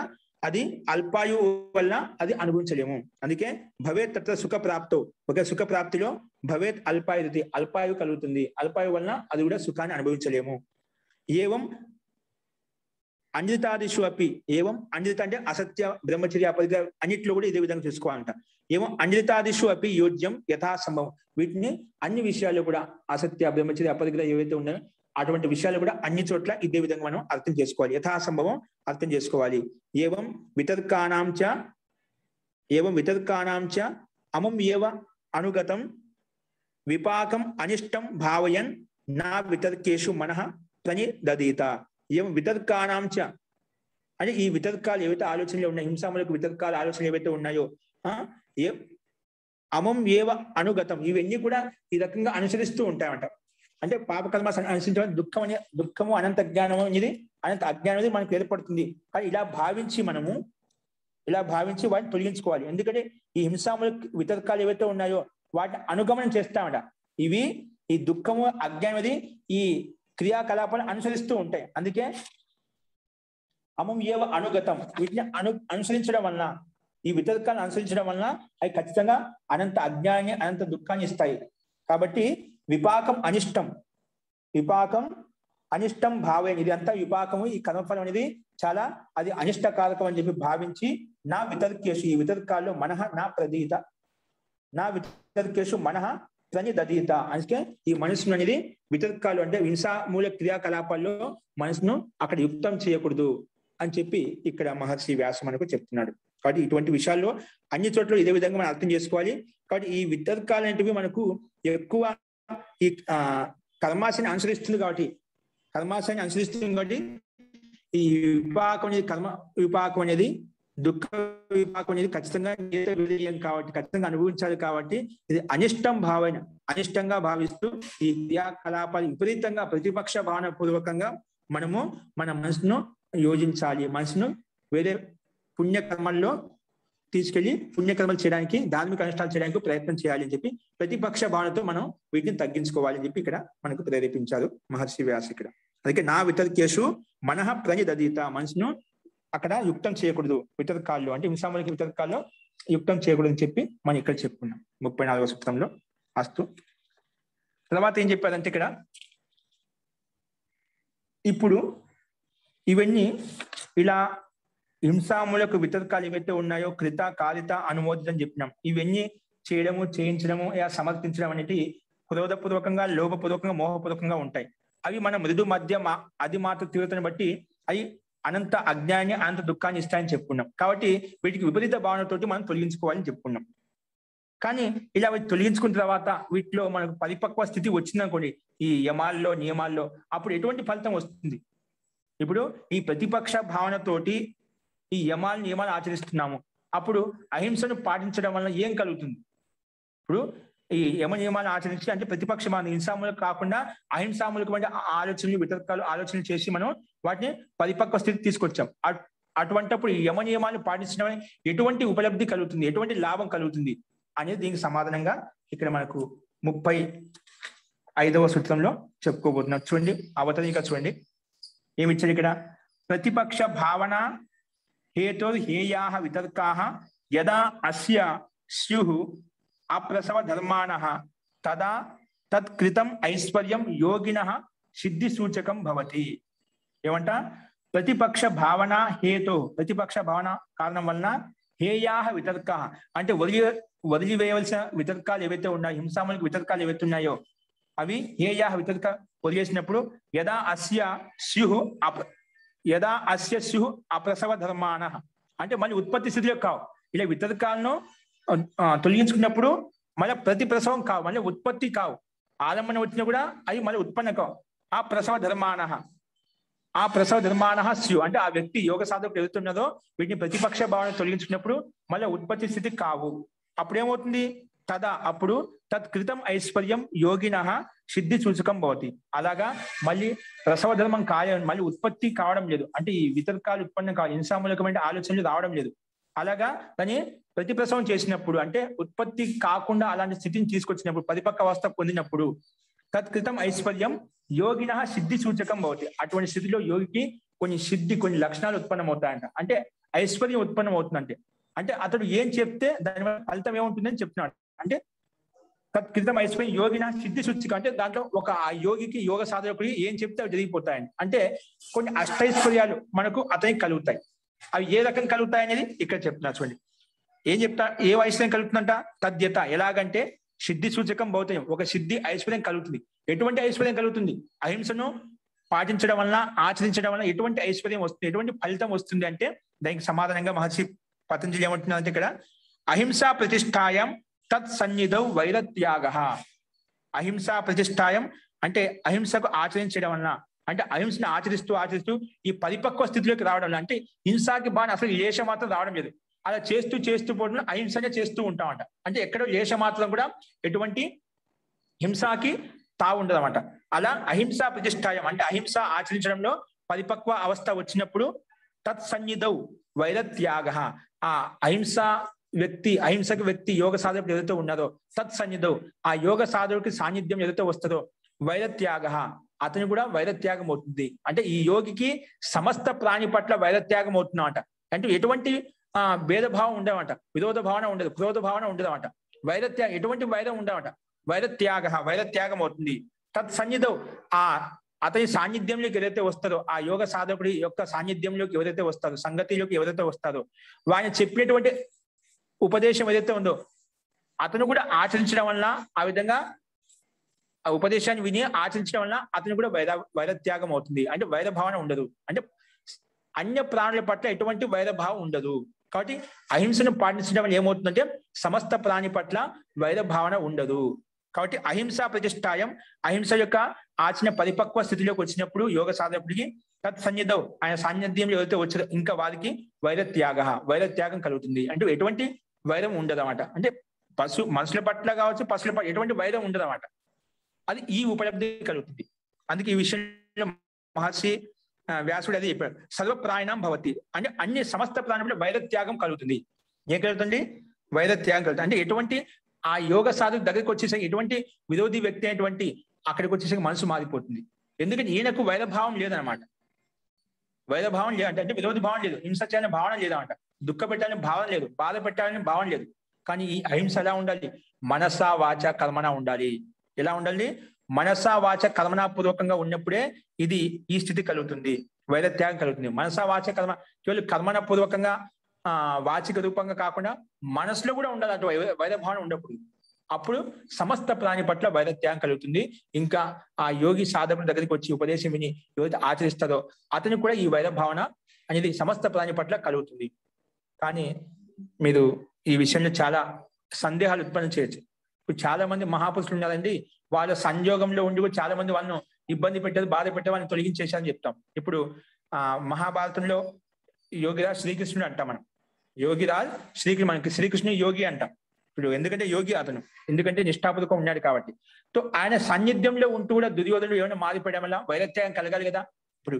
అది అల్పాయువు వల్ల అది అనుభవించలేము. అందుకే భవేత్ తత్ర సుఖ ప్రాప్తో, ఒక సుఖ ప్రాప్తిలో భవేత్ అల్పాయుతి, అల్పాయువు కలుగుతుంది. అల్పాయువు వలన అది కూడా సుఖాన్ని అనుభవించలేము. ఏవం అంజితాదిషు అపి, ఏవం అంజిత అంటే అసత్య బ్రహ్మచర్య అపరిగ్రహ అన్నిట్లో కూడా ఇదే విధంగా చూసుకోవాలంట. ఏవం అంజితాదిషు అపి యోజ్యం యథాసంభవం, వీటిని అన్ని విషయాల్లో కూడా అసత్య బ్రహ్మచర్య అపరిగ్రహ ఏవైతే ఉన్నాయో అటువంటి విషయాలు కూడా అన్ని చోట్ల ఇదే విధంగా మనం అర్థం చేసుకోవాలి, యథాసంభవం అర్థం చేసుకోవాలి. ఏవం వితర్కానాంచ అమం ఏవ అనుగతం విపాకం అనిష్టం భావయన్ నా వితర్కేషు మనః ప్రనిదధీత. ఏం వితర్కానాంచ అంటే ఈ వితర్కాలు ఏవైతే ఆలోచనలు ఉన్నాయో, హింసాములకు వితర్కాల ఆలోచనలు ఏవైతే ఉన్నాయో అమం ఏవ అనుగతం, ఇవన్నీ కూడా ఈ రకంగా అనుసరిస్తూ ఉంటాయంట. అంటే పాపకర్మ అనుసరించడం దుఃఖము అనంత అజ్ఞానము అనేది, అనంత అజ్ఞానం అనేది మనకు ఏర్పడుతుంది. కానీ ఇలా భావించి వాటిని తొలగించుకోవాలి. ఎందుకంటే ఈ హింసాముల వితర్కాలు ఏవైతే ఉన్నాయో వాటిని అనుగమనం చేస్తామట. ఇవి ఈ దుఃఖము అజ్ఞానం అనేది ఈ క్రియాకలాపాలు అనుసరిస్తూ ఉంటాయి. అందుకే అమం ఏవ అనుగతం, వీటిని అనుసరించడం వలన, ఈ వితర్కాలను అనుసరించడం వలన అవి ఖచ్చితంగా అనంత అజ్ఞానాన్ని అనంత దుఃఖాన్ని ఇస్తాయి. కాబట్టి విపాకం అనిష్టం భావేన్, ఇది అంతా విపాకము, ఈ కర్మఫలం అనేది చాలా అది అనిష్టకారకం అని చెప్పి భావించి నా వితర్కేషు, ఈ వితర్కాల్లో మనః నా వితర్కేషు మనః ప్రనిదధీత. అందుకే ఈ మనసును అనేది వితర్కాలు అంటే హింసామూల క్రియాకలాపాల్లో మనసును అక్కడ యుక్తం చేయకూడదు అని చెప్పి ఇక్కడ మహర్షి వ్యాసం మనకు చెప్తున్నాడు. కాబట్టి ఇటువంటి విషయాల్లో అన్ని చోట్ల ఇదే విధంగా మనం అర్థం చేసుకోవాలి. కాబట్టి ఈ వితర్కాలు అనేటివి మనకు ఎక్కువ ఈ కర్మాశయాన్ని అనుసరిస్తుంది కాబట్టి ఈ విపాకం అనేది, కర్మ విపాకం అనేది, దుఃఖ విపాకం అనేది ఖచ్చితంగా కాబట్టి ఖచ్చితంగా అనుభవించాలి. కాబట్టి ఇది అనిష్టంగా భావిస్తూ ఈ క్రియాకలాపాలు విపరీతంగా ప్రతిపక్ష భావన పూర్వకంగా మనము మన మనసును యోజించాలి. మనసును వేరే పుణ్యకర్మల్లో తీసుకెళ్లి పుణ్యకర్మలు చేయడానికి, ధార్మిక అనుష్ఠానాలు చేయడానికి ప్రయత్నం చేయాలి అని చెప్పి ప్రతిపక్ష భావనతో మనం వీటిని తగ్గించుకోవాలి అని చెప్పి ఇక్కడ మనకు ప్రేరేపించారు మహర్షి వ్యాస్. ఇక్కడ అందుకే నా వితర్కేషు మనః ప్రనిదధీత, మనసును అక్కడ యుక్తం చేయకూడదు, వితర్కాల్లో అంటే హింసాములకి వితర్కాల్లో యుక్తం చేయకూడదు అని చెప్పి మనం ఇక్కడ చెప్పుకున్నాం 34వ సూత్రంలో. అస్తు. తర్వాత ఏం చెప్పారంటే ఇక్కడ ఇప్పుడు ఇవన్నీ ఇలా హింసాములకు వితర్కాలు ఏవైతే ఉన్నాయో కృత కారిత అనుమోదిత అని చెప్పినాం. ఇవన్నీ చేయడము, చేయించడము, సమర్థించడం అనేది క్రోధపూర్వకంగా, లోభపూర్వకంగా, మోహపూర్వకంగా ఉంటాయి. అవి మన మృదు మధ్య అది మాత్ర తీవ్రతను బట్టి అవి అనంత అజ్ఞానాన్ని, అనంత దుఃఖాన్ని ఇస్తాయని చెప్పుకున్నాం. కాబట్టి వీటికి విపరీత భావనతోటి మనం తొలగించుకోవాలని చెప్పుకున్నాం. కానీ ఇలా తొలగించుకున్న తర్వాత వీటిలో మనకు పరిపక్వ స్థితి వచ్చిందనుకోండి, ఈ యమాల్లో నియమాల్లో, అప్పుడు ఎటువంటి ఫలితం వస్తుంది? ఇప్పుడు ఈ ప్రతిపక్ష భావనతోటి ఈ నియమాలు ఆచరిస్తున్నాము, అప్పుడు అహింసను పాటించడం వల్ల ఏం కలుగుతుంది? ఇప్పుడు ఈ యమ నియమాలు ఆచరించి అంటే ప్రతిపక్ష భావన, హింసాములకు కాకుండా అహింసాములకు ఆలోచనలు, వితర్కాలు ఆలోచనలు చేసి మనం వాటిని పరిపక్వ స్థితి తీసుకొచ్చాం. అటువంటిప్పుడు ఈ యమ నియమాలు పాటించడం ఎటువంటి ఉపలబ్ధి కలుగుతుంది, ఎటువంటి లాభం కలుగుతుంది అనేది దీనికి సమాధానంగా ఇక్కడ మనకు 35వ సూత్రంలో చెప్పుకోబోతున్నాం. చూడండి, అవతరిక చూడండి ఏమిచ్చారు ఇక్కడ. ప్రతిపక్ష భావన హేతోర్హేయాః వితర్కాః యదా అస్య స్యుః అప్రసవ ధర్మాణః తదా తత్కృతం ఐశ్వర్యం యోగినః సిద్ధి సూచకం భవతి. ఏమంట? ప్రతిపక్ష భావన హేతో, ప్రతిపక్ష భావన కారణం వలన హేయాః వితర్కాః అంటే వదిలివేయవలసిన వితర్కాలు ఏవైతే ఉన్నాయో, హింసాములకు వితర్కాలు ఏవైతే ఉన్నాయో అవి హేయాః వితర్క వదిలేసినప్పుడు యదా అస్య స్యుః అప్రసవ ధర్మాణః అంటే మళ్ళీ ఉత్పత్తి స్థితిలో కావు. ఇలా వితర్కాలను తొలగించుకున్నప్పుడు మళ్ళీ ప్రతి ప్రసవం కావు, మళ్ళీ ఉత్పత్తి కావు. ఆలంబన వచ్చినా కూడా అవి మళ్ళీ ఉత్పన్న కావు. ఆ ప్రసవ ధర్మాణః స్యు అంటే ఆ వ్యక్తి యోగ సాధకుడు ఎదుగుతున్నదో వీటిని ప్రతిపక్ష భావన తొలగించుకున్నప్పుడు మళ్ళీ ఉత్పత్తి స్థితి కావు. అప్పుడేమవుతుంది? అప్పుడు తత్కృతం ఐశ్వర్యం యోగినః సిద్ధి సూచకం భవతి. అలాగా మళ్ళీ ప్రసవ ధర్మం మళ్ళీ ఉత్పత్తి కావడం లేదు, అంటే ఈ వితర్కాలు ఉత్పన్నం కావాలి, హింసామూలకమైన ఆలోచనలు రావడం లేదు. అలాగా దాన్ని ప్రతి ప్రసవం చేసినప్పుడు అంటే ఉత్పత్తి కాకుండా అలాంటి స్థితిని తీసుకొచ్చినప్పుడు, పరిపక్వ అవస్థ పొందినప్పుడు తత్కృతం ఐశ్వర్యం యోగినః సిద్ధి సూచకం భవతి. అటువంటి స్థితిలో యోగికి కొన్ని లక్షణాలు ఉత్పన్నమవుతాయంట. అంటే ఐశ్వర్యం ఉత్పన్నం అవుతుందంటే అంటే అతడు ఏం చెప్తే దాని వల్ల ఫలితం ఏముంటుందని చెప్తున్నాడు. అంటే తత్కృతం ఐశ్వర్యం యోగిన సిద్ధి సూచిక అంటే దాంట్లో ఒక ఆ యోగికి యోగ సాధకుడి ఏం చెప్తే అవి జరిగిపోతాయని. అంటే కొన్ని అష్టైశ్వర్యాలు మనకు అతనికి కలుగుతాయి. అవి ఏ రకం కలుగుతాయి అనేది ఇక్కడ చెప్తున్నారు. చూడండి ఏం చెప్తా, ఏ ఐశ్వర్యం కలుగుతుందంట, తద్యత ఎలాగంటే సిద్ధి సూచకం భౌతికం, ఒక సిద్ధి ఐశ్వర్యం కలుగుతుంది. ఎటువంటి ఐశ్వర్యం కలుగుతుంది? అహింసను పాటించడం వలన ఆచరించడం వలన ఎటువంటి ఐశ్వర్యం వస్తుంది, ఎటువంటి ఫలితం వస్తుంది అంటే దానికి సమాధానంగా మహర్షి పతంజలి ఏమంటున్నారంటే ఇక్కడ అహింసా ప్రతిష్టాయం తత్ సన్నిధౌ వైరత్యాగ. అహింసా ప్రతిష్టాయం అంటే అహింసకు ఆచరించడం వలన, అంటే అహింసను ఆచరిస్తూ ఈ పరిపక్వ స్థితిలోకి రావడం వల్ల, అంటే హింసాకి బాగా అసలు లేశ మాత్రం రావడం లేదు, అలా చేస్తూ పోవడం అహింసనే చేస్తూ ఉంటామంట. అంటే ఎక్కడో లేశ మాత్రం కూడా ఎటువంటి హింసాకి తావు ఉండదు అనమాట. అలా అహింసా ప్రతిష్టాయం అంటే అహింస ఆచరించడంలో పరిపక్వ అవస్థ వచ్చినప్పుడు తత్సన్నిధౌ వైరత్యాగ, ఆ అహింసకు వ్యక్తి యోగ సాధకుడు ఏదైతే ఉన్నారో తత్సన్నిధౌ ఆ యోగ సాధకుడికి సాన్నిధ్యం ఏదైతే వస్తుందో వైరత్యాగ అతను కూడా వైరత్యాగం అవుతుంది. అంటే ఈ యోగికి సమస్త ప్రాణి పట్ల వైరత్యాగం అవుతుందన్నమాట. అంటే ఎటువంటి భేదభావం ఉండవట, విరోధ భావన ఉండదు, క్రోధ భావన ఉండదన్నమాట. ఎటువంటి వైరం ఉండవట, వైరత్యాగం అవుతుంది. తత్సన్నిధౌ అతని సాన్నిధ్యంలోకి ఎవరైతే వస్తారో, ఆ యోగ సాధకుడి యొక్క సాన్నిధ్యంలోకి ఎవరైతే వస్తారో, సంగతిలోకి ఎవరైతే వస్తారో, వారిని చెప్పినటువంటి ఉపదేశం ఏదైతే ఉందో అతను కూడా ఆచరించడం వలన, ఆ విధంగా ఆ ఉపదేశాన్ని విని ఆచరించడం వలన అతను కూడా వైరత్యాగం అవుతుంది. అంటే వైరభావన ఉండదు, అంటే అన్య ప్రాణుల పట్ల ఎటువంటి వైరభావం ఉండదు. కాబట్టి అహింసను పాటించడం వల్ల ఏమవుతుందంటే సమస్త ప్రాణి పట్ల వైరభావన ఉండదు. కాబట్టి అహింసా ప్రతిష్టాయం అహింస యొక్క ఆచరణ పరిపక్వ స్థితిలోకి వచ్చినప్పుడు యోగ సాధకుడికి తత్సన్నిధౌ ఆయన సాన్నిధ్యంలో ఏదైతే వచ్చారో ఇంకా వారికి వైరత్యాగం కలుగుతుంది. అంటే ఎటువంటి వైరం ఉండదు అన్నమాట. అంటే మనుషుల పట్ల కావచ్చు, పశువుల పట్ల ఎటువంటి వైరం ఉండదు అన్నమాట. అది ఈ ఉపలబ్ధి కలుగుతుంది. అందుకే ఈ విషయంలో మహర్షి వ్యాసుడు అది చెప్పాడు, సర్వప్రాణం భవతి అంటే అన్ని సమస్త ప్రాణుల వైరత్యాగం కలుగుతుంది. ఏం కలుగుతుంది? వైరత్యాగం కలుగుతుంది. అంటే ఎటువంటి ఆ యోగ సాధకు దగ్గరికి వచ్చేసరికి ఎటువంటి విరోధి వ్యక్తి అయినటువంటి అక్కడికి వచ్చేసరికి మనసు మారిపోతుంది. ఎందుకంటే ఈయనకు వైరభావం లేదనమాట. వైరభావం లేదు అంటే విరోధి భావం లేదు, హింస చేయాలని భావన లేదన్నమాట, దుఃఖ పెట్టాలని భావన లేదు, బాధ పెట్టాలని భావన లేదు. కానీ ఈ అహింస ఎలా ఉండాలి? మనసా వాచ కర్మణ ఉండాలి. ఎలా ఉండాలి? మనసా వాచ కర్మణ పూర్వకంగా ఉన్నప్పుడే ఇది ఈ స్థితి కలుగుతుంది, వైరత్యాగం కలుగుతుంది. మనసా వాచ కర్మ కేవలం కర్మణ పూర్వకంగా వాచిక రూపంగా కాకుండా మనసులో కూడా ఉండాలి అంటే వైరభావన ఉన్నప్పుడు. అప్పుడు సమస్త ప్రాణి పట్ల వైరత్యాగం కలుగుతుంది. ఇంకా ఆ యోగి సాధకుని దగ్గరికి వచ్చి ఉపదేశం విని ఎవరైతే ఆచరిస్తారో అతనికి కూడా ఈ వైరభావన అనేది సమస్త ప్రాణి పట్ల కలుగుతుంది. కానీ మీరు ఈ విషయంలో చాలా సందేహాలు ఉత్పన్నం చేయొచ్చు. ఇప్పుడు చాలా మంది మహాపురుషులు ఉన్నారండి, వాళ్ళ సంయోగంలో ఉండి కూడా చాలా మంది వాళ్ళను ఇబ్బంది పెట్టారు, బాధ పెట్టారు, వాళ్ళని తొలగించేశారని చెప్తాం. ఇప్పుడు మహాభారతంలో యోగిరాజ్ శ్రీకృష్ణుడు అంటాం మనం. యోగిరాజ్ మనకి శ్రీకృష్ణుడు యోగి అంటాం. ఇప్పుడు ఎందుకంటే యోగి అతను, ఎందుకంటే నిష్ఠాపూర్వకం ఉన్నాడు కాబట్టి. సో ఆయన సాన్నిధ్యంలో ఉంటూ కూడా దుర్యోధనుడు ఏమైనా మారిపోయడం వల్ల వైరత్యాగం కలగాలి కదా. ఇప్పుడు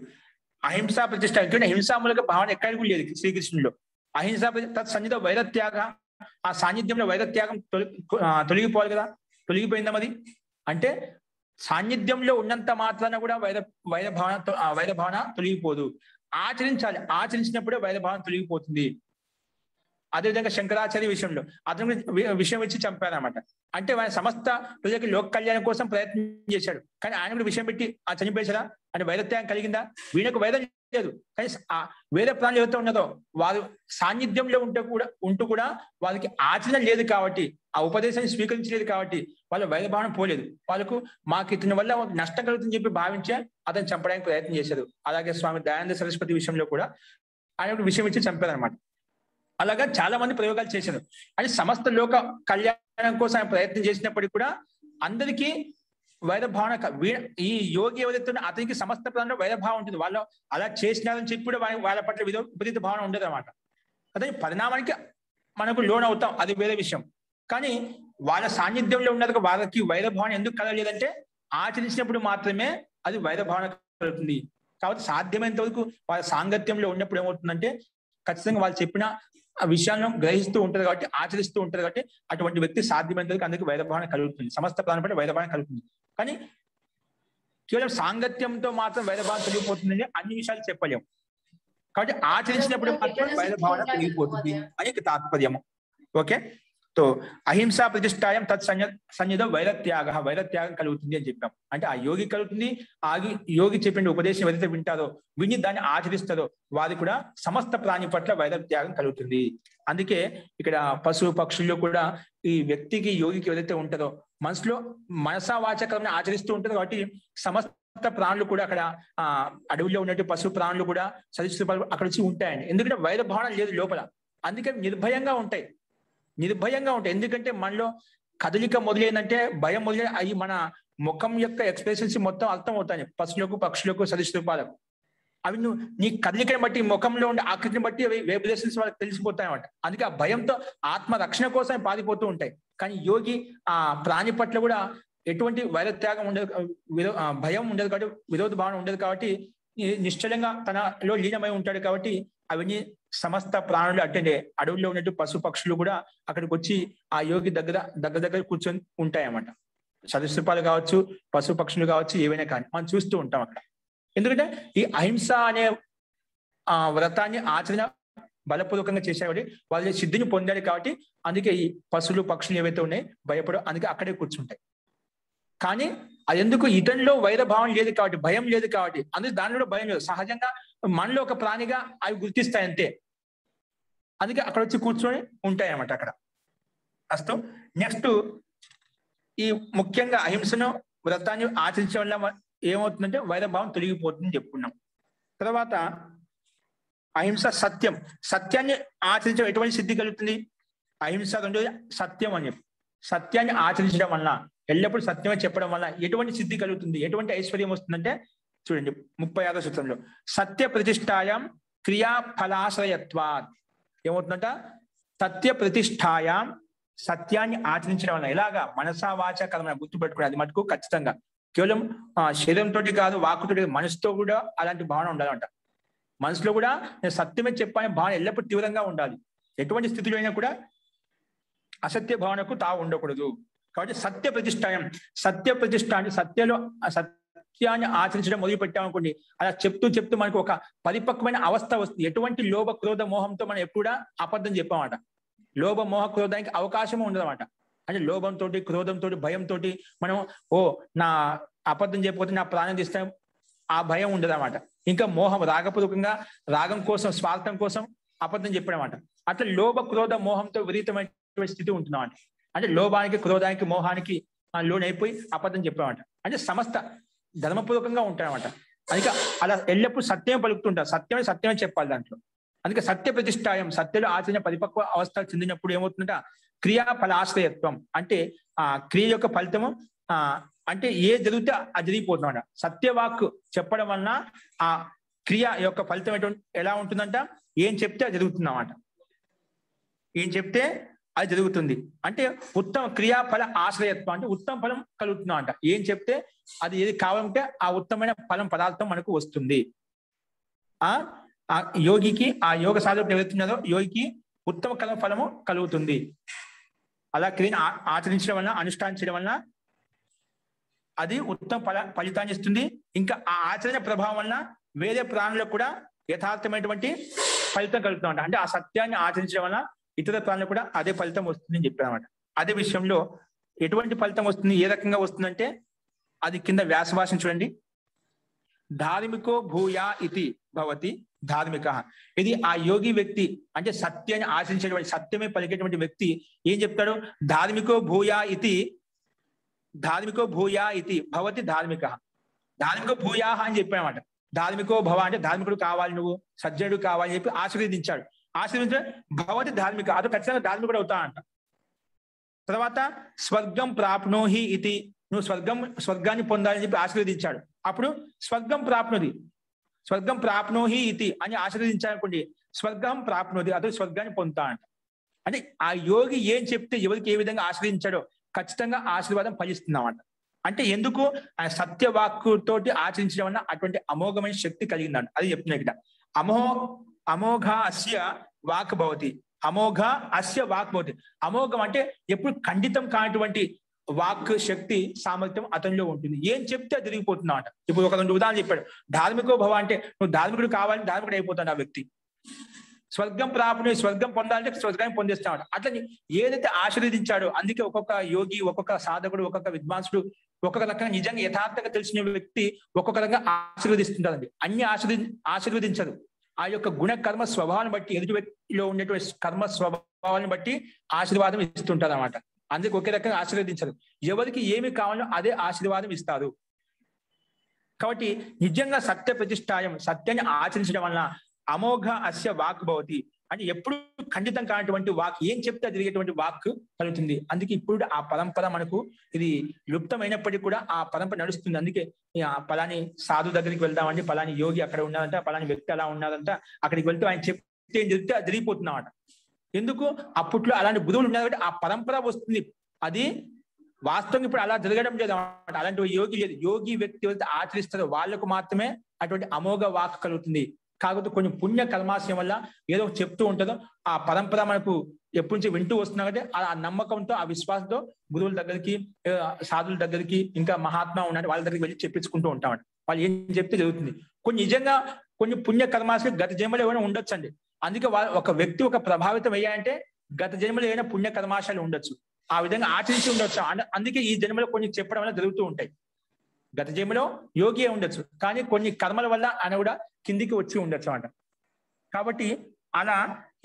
అహింసా ప్రతిష్ట అంటే హింసామూలక భావన ఎక్కడ కూడా లేదు శ్రీకృష్ణుడిలో. అహింసా తత్సన్నిధ వైరత్యాగ, ఆ సాన్నిధ్యంలో వైరత్యాగం తొలగిపోవాలి కదా. తొలగిపోయిందా మరి అంటే సాన్నిధ్యంలో ఉన్నంత మాత్రాన కూడా వైరభావన తొలగిపోదు. ఆచరించాలి, ఆచరించినప్పుడే వైరభావన తొలగిపోతుంది. అదేవిధంగా శంకరాచార్య విషయంలో అతను విషయం ఇచ్చి చంపారనమాట. అంటే ఆయన సమస్త ప్రజలకి లోక కళ్యాణం కోసం ప్రయత్నం చేశాడు, కానీ ఆయన కూడా విషయం పెట్టి చనిపోయేసారా అంటే వైరత్యాగం కలిగిందా? వీళ్ళకు వైరం లేదు, కానీ వేరే ప్రాణులు ఎవరైతే ఉన్నదో వారు సాన్నిధ్యంలో ఉంటూ కూడా వాళ్ళకి ఆచరణ లేదు కాబట్టి, ఆ ఉపదేశాన్ని స్వీకరించలేదు కాబట్టి వాళ్ళ వైరభావన పోలేదు. వాళ్ళకు మాకు ఇతని వల్ల నష్టం కలుగుతుందని చెప్పి భావించే అతను చంపడానికి ప్రయత్నం చేశారు. అలాగే స్వామి దయానంద సరస్వతి విషయంలో కూడా ఆయన విషయం ఇచ్చి చంపారనమాట. అలాగా చాలా మంది ప్రయోగాలు చేశారు. అని సమస్త లోక కళ్యాణం కోసం ఆయన ప్రయత్నం చేసినప్పటికీ కూడా అందరికీ వైరభావన, ఈ యోగి ఎవరైతే అతనికి సమస్త ప్రాణంలో వైరభావం ఉంటుంది. వాళ్ళు అలా చేసినారని చెప్పి కూడా వాళ్ళ పట్ల విపరీత భావన ఉండదు అనమాట. అదే పరిణామానికి మనకు లోన్ అవుతాం, అది వేరే విషయం. కానీ వాళ్ళ సాన్నిధ్యంలో ఉన్నది వాళ్ళకి వైరభావన ఎందుకు కలగలేదంటే ఆచరించినప్పుడు మాత్రమే అది వైరభావన కలుగుతుంది. కాబట్టి సాధ్యమైనంత వరకు వాళ్ళ సాంగత్యంలో ఉన్నప్పుడు ఏమవుతుందంటే ఖచ్చితంగా వాళ్ళు చెప్పిన ఆ విషయాలను గ్రహిస్తూ ఉంటారు కాబట్టి, ఆచరిస్తూ ఉంటారు కాబట్టి అటువంటి వ్యక్తి సాధ్యమైనంత అందరికీ వైరభావన కలుగుతుంది, సమస్త ప్రాణం పట్ల వైరభావన కలుగుతుంది. కానీ కేవలం సాంగత్యంతో మాత్రం వైరభావన కలిగిపోతుందని అన్ని విషయాలు చెప్పలేము. కాబట్టి ఆచరించినప్పుడు మాత్రం వైర భావన పెరిగిపోతుంది అని తాత్పర్యము. ఓకే, తో అహింసా ప్రతిష్టాయం తత్ సన్నిధం వైరత్యాగ, వైరత్యాగం కలుగుతుంది అని చెప్పాం. అంటే ఆ యోగి కలుగుతుంది, యోగి చెప్పిన ఉపదేశం ఏదైతే వింటారో, విని దాన్ని ఆచరిస్తారో వారికి కూడా సమస్త ప్రాణి పట్ల వైరత్యాగం కలుగుతుంది. అందుకే ఇక్కడ పశు పక్షుల్లో కూడా ఈ వ్యక్తికి యోగికి ఏదైతే ఉంటుందో మనసులో మనసా వాచకరం ఆచరిస్తూ ఉంటుంది. కాబట్టి సమస్త ప్రాణులు కూడా అక్కడ అడవుల్లో ఉన్నట్టు పశు ప్రాణులు కూడా సరీసృపాలు అక్కడ వచ్చి ఉంటాయండి. ఎందుకంటే వైర భావన లేదు లోపల, అందుకని నిర్భయంగా ఉంటాయి. ఎందుకంటే మనలో కదలిక మొదలైందంటే భయం మొదలై అవి మన ముఖం యొక్క ఎక్స్ప్రెషన్స్ మొత్తం అర్థం అవుతాయి పశువులకు పక్షులకు సరీసృపాలకు. అవి నీ కదలికని బట్టి ముఖంలో ఉండే ఆకృతిని బట్టి అవి వైబ్రేషన్స్ వాళ్ళకి తెలిసిపోతాయి అన్నమాట. అందుకే ఆ భయంతో ఆత్మ రక్షణ కోసం పారిపోతూ ఉంటాయి. కానీ యోగి ఆ ప్రాణి పట్ల కూడా ఎటువంటి వైరత్యాగం ఉండదు, భయం ఉండదు కాబట్టి, విరోధ భావన ఉండదు కాబట్టి నిశ్చలంగా తనలో లీనమై ఉంటాడు. కాబట్టి అవన్నీ సమస్త ప్రాణులు అంటే అడవుల్లో ఉన్నట్టు పశు పక్షులు కూడా అక్కడికి వచ్చి ఆ యోగి దగ్గర కూర్చొని ఉంటాయి అన్నమాట. సరీసృపాలు కావచ్చు, పశు పక్షులు కావచ్చు, ఏవైనా కానీ మనం చూస్తూ ఉంటాం అక్కడ. ఎందుకంటే ఈ అహింస అనే వ్రతాన్ని ఆచరణ బలపూర్వకంగా చేసేవాడి వాళ్ళు సిద్ధిని పొందాడు. కాబట్టి అందుకే ఈ పశువులు పక్షులు ఏవైతే ఉన్నాయో భయపడ, అందుకే అక్కడే కూర్చుంటాయి. కానీ అది ఎందుకు ఇతనిలో వైరభావం లేదు కాబట్టి, భయం లేదు కాబట్టి, అందుకే దానిలో భయం లేదు. సహజంగా మనలో ఒక ప్రాణిగా అవి గుర్తిస్తాయి అంతే. అందుకే అక్కడ వచ్చి కూర్చొని ఉంటాయి అన్నమాట అక్కడ. అస్తు నెక్స్ట్ ఈ ముఖ్యంగా అహింసను వ్రతాన్ని ఆచరించడం వల్ల ఏమవుతుందంటే వైరభావం తొలగిపోతుందని చెప్పుకున్నాం. తర్వాత అహింస సత్యం, సత్యాన్ని ఆచరించడం ఎటువంటి సిద్ధి కలుగుతుంది? అహింస రెండోది సత్యం అని చెప్పి, సత్యాన్ని ఆచరించడం వల్ల, ఎల్లప్పుడూ సత్యమే చెప్పడం వల్ల ఎటువంటి సిద్ధి కలుగుతుంది, ఎటువంటి ఐశ్వర్యం వస్తుందంటే చూడండి 36వ సూత్రంలో సత్య ప్రతిష్టాయాం క్రియా ఫలాశ్రయత్వాత్ ఏమవుతుందంట? సత్య ప్రతిష్టాయాం, సత్యాన్ని ఆచరించడం వల్ల. ఎలాగా? మనసా వాచ కర్మ గుర్తుపెట్టుకుని అది మటుకు ఖచ్చితంగా కేవలం శరీరంతో కాదు, వాక్కుతో, మనసుతో కూడా అలాంటి భావన ఉండాలంట. మనసులో కూడా నేను సత్యమే చెప్పానే భావన ఎల్లప్పుడూ తీవ్రంగా ఉండాలి. ఎటువంటి స్థితిలో అయినా కూడా అసత్య భావనకు తావు ఉండకూడదు. కాబట్టి సత్య ప్రతిష్టాయం, సత్య ప్రతిష్ట అంటే సత్యాన్ని ఆచరించడం మొదలు పెట్టామనుకోండి, అలా చెప్తూ మనకు ఒక పరిపక్వమైన అవస్థ వస్తుంది. ఎటువంటి లోభ క్రోధ మోహంతో మనం ఎప్పుడా అబద్ధం చెప్పామట. లోభ మోహ క్రోధానికి అవకాశం ఉండదన్నమాట. అంటే లోభంతో, క్రోధంతో, భయంతో మనం నా అబద్ధం చెప్పకపోతే నా ప్రాణం తీస్తాం, ఆ భయం ఉండదన్నమాట. ఇంకా మోహం, రాగపూర్వకంగా రాగం కోసం, స్వార్థం కోసం అబద్ధం చెప్పడమాట. అట్లా లోభ క్రోధ మోహంతో విపరీతమైన స్థితి ఉంటుందన్నమాట. అంటే లోభానికి, క్రోధానికి, మోహానికి లోనైపోయి అబద్ధం చెప్పామట. అంటే సమస్త ధర్మపూర్వకంగా ఉంటాయన్నమాట. అందుకే అలా ఎల్లప్పుడూ సత్యం పలుకుతుంటారు. సత్యమే చెప్పాలి దాంట్లో. అందుకే సత్య ప్రతిష్టాయం, సత్యలో ఆచరణ పరిపక్వ అవస్థ చెందినప్పుడు ఏమవుతుందంట? క్రియా ఫలాశ్రయత్వం అంటే ఆ క్రియ యొక్క ఫలితము అంటే ఏ జరిగితే అది జరిగిపోతుందన్నమాట. సత్యవాక్ చెప్పడం వలన ఆ క్రియ యొక్క ఫలితం ఎలా ఉంటుందంట? ఏం చెప్తే అది జరుగుతుందన్నమాట. ఏం చెప్తే అది జరుగుతుంది. అంటే ఉత్తమ క్రియాఫల ఆశ్రయత్వం అంటే ఉత్తమ ఫలం కలుగుతున్నాం అంట. ఏం చెప్తే అది ఏది కావాలంటే ఆ ఉత్తమమైన ఫలం పదార్థం మనకు వస్తుంది. ఆ యోగికి, ఆ యోగ సాధకుడు ఎవరుతున్నారో యోగికి ఉత్తమ ఫలము కలుగుతుంది. అలా క్రియను ఆచరించడం వలన, అనుష్ఠానించడం వలన అది ఉత్తమ ఫలితాన్ని ఇస్తుంది. ఇంకా ఆ ఆచరణ ప్రభావం వలన వేరే ప్రాణులకు కూడా యథార్థమైనటువంటి ఫలితం కలుగుతుందంట. అంటే ఆ సత్యాన్ని ఆచరించడం వలన ఇతర ప్రాణులకు కూడా అదే ఫలితం వస్తుందని చెప్పారన్నమాట. అదే విషయంలో ఎటువంటి ఫలితం వస్తుంది, ఏ రకంగా వస్తుందంటే అది కింద వ్యాసభాషను చూడండి. ధార్మికో భూయా ఇతి భవతి ధార్మిక. ఇది ఆ యోగి వ్యక్తి అంటే సత్యాన్ని ఆచరించేటువంటి, సత్యమే పలికేటువంటి వ్యక్తి ఏం చెప్తాడు? ధార్మికో భూయా ఇతి భవతి ధార్మిక. ధార్మికో భూయా అని చెప్పానమాట. ధార్మికో భవ అంటే ధార్మికుడు కావాలి, నువ్వు సజ్జనుడు కావాలని చెప్పి ఆశీర్వదించాడు. భవతి ధార్మిక, అది ఖచ్చితంగా ధార్మికుడు అవుతా అంట. తర్వాత స్వర్గం ప్రాప్నోహి ఇది, నువ్వు స్వర్గాన్ని పొందాలని చెప్పి ఆశీర్వదించాడు. అప్పుడు స్వర్గం ప్రాప్నోహి ఇది అని ఆశీర్వదించాలనుకోండి, స్వర్గం ప్రాప్నోది, అతడు స్వర్గాన్ని పొందుతా అంట. అంటే ఆ యోగి ఏం చెప్తే ఎవరికి ఏ విధంగా ఆశీర్వదించాడో ఖచ్చితంగా ఆశీర్వాదం ఫలిస్తుందన్నమాట. అంటే ఎందుకు? ఆ సత్యవాక్కుతోటి ఆచరించడం వల్ల అటువంటి అమోఘమైన శక్తి కలిగిందంట. అది చెప్తున్నా ఇక్కడ. అమోఘ అస్య వాక్ భవతి, అమోఘ అస్య వాక్ భవతి. అమోఘం అంటే ఎప్పుడు ఖండితం కానటువంటి వాక్ శక్తి సామర్థ్యం అతనిలో ఉంటుంది. ఏం చెప్తే జరిగిపోతున్నా అంట. ఇప్పుడు ఒక 2 ఉదాహరణలు చెప్పాడు. ధార్మికో భవ అంటే నువ్వు ధార్మికుడు కావాలని ధార్మికుడు అయిపోతాడు ఆ వ్యక్తి. స్వర్గం ప్రాపుని స్వర్గం పొందాలంటే స్వర్గాన్ని పొందేస్తాడు. అట్లా ఏదైతే ఆశీర్వదించాడో, అందుకే ఒక్కొక్క యోగి, ఒక్కొక్క సాధకుడు, ఒక్కొక్క విద్వాంసుడు ఒక్కొక్క రకంగా నిజంగా యథార్థంగా తెలిసిన వ్యక్తి ఒక్కొక్క రకంగా ఆశీర్వదిస్తుంటారండి. అన్ని ఆశీర్వదించరు. ఆ యొక్క గుణ కర్మ స్వభావాన్ని బట్టి, ఎదుటి వ్యక్తిలో ఉండేటువంటి కర్మ స్వభావాన్ని బట్టి ఆశీర్వాదం ఇస్తుంటారు అనమాట. అందుకే ఒకే రకంగా ఆశీర్వదించరు. ఎవరికి ఏమి కావాలో అదే ఆశీర్వాదం ఇస్తారు. కాబట్టి నిజంగా సత్య ప్రతిష్టాయం, సత్యాన్ని ఆచరించడం వలన అమోఘ అస్య వాక్ భవతి అంటే ఎప్పుడు ఖండితం కానటువంటి వాక్, ఏం చెప్తే జరిగేటువంటి వాక్ కలుగుతుంది. అందుకే ఇప్పుడు ఆ పరంపర మనకు ఇది లుప్తమైనప్పటికీ కూడా ఆ పరంపర నడుస్తుంది. అందుకే పలాని సాధు దగ్గరికి వెళ్దామండి, పలాని యోగి అక్కడ ఉన్నారంట, పలాని వ్యక్తి అలా ఉన్నారంట, అక్కడికి వెళ్తే ఆయన చెప్తే ఏం జరిగితే అది జరిగిపోతున్నమాట. ఎందుకు? అప్పట్లో అలాంటి గురువులు ఉన్నారు కాబట్టి ఆ పరంపర వస్తుంది. అది వాస్తవం ఇప్పుడు అలా జరగడం లేదు అన్నమాట. అలాంటి యోగి లేదు. యోగి వ్యక్తి ఎవరైతే ఆచరిస్తారో వాళ్ళకు మాత్రమే అటువంటి అమోఘ వాక్ కలుగుతుంది. కాకపోతే కొన్ని పుణ్య కల్మాశయం వల్ల ఏదో చెప్తూ ఉంటుందో ఆ పరంపర మనకు ఎప్పటి నుంచి వింటూ వస్తున్నా అంటే ఆ నమ్మకంతో, ఆ విశ్వాసంతో గురువుల దగ్గరికి, సాధువుల దగ్గరికి, ఇంకా మహాత్మా ఉన్నాడు వాళ్ళ దగ్గరికి వెళ్ళి చెప్పించుకుంటూ ఉంటామంట. వాళ్ళు ఏం చెప్తే జరుగుతుంది. కొన్ని నిజంగా కొన్ని పుణ్య కర్మాశయం గత జన్మలో ఏమైనా ఉండొచ్చండి. అందుకే ఒక వ్యక్తి ఒక ప్రభావితం అయ్యాయంటే గత జన్మలో ఏమైనా పుణ్య కర్మాశాలు ఉండొచ్చు, ఆ విధంగా ఆచరించి ఉండొచ్చు. అందుకే ఈ జన్మలో కొన్ని చెప్పడం వల్ల జరుగుతూ ఉంటాయి. గత జన్మలో యోగి ఉండొచ్చు, కానీ కొన్ని కర్మల వల్ల ఆయన కూడా కిందికి వచ్చి ఉండొచ్చు అంట. కాబట్టి అలా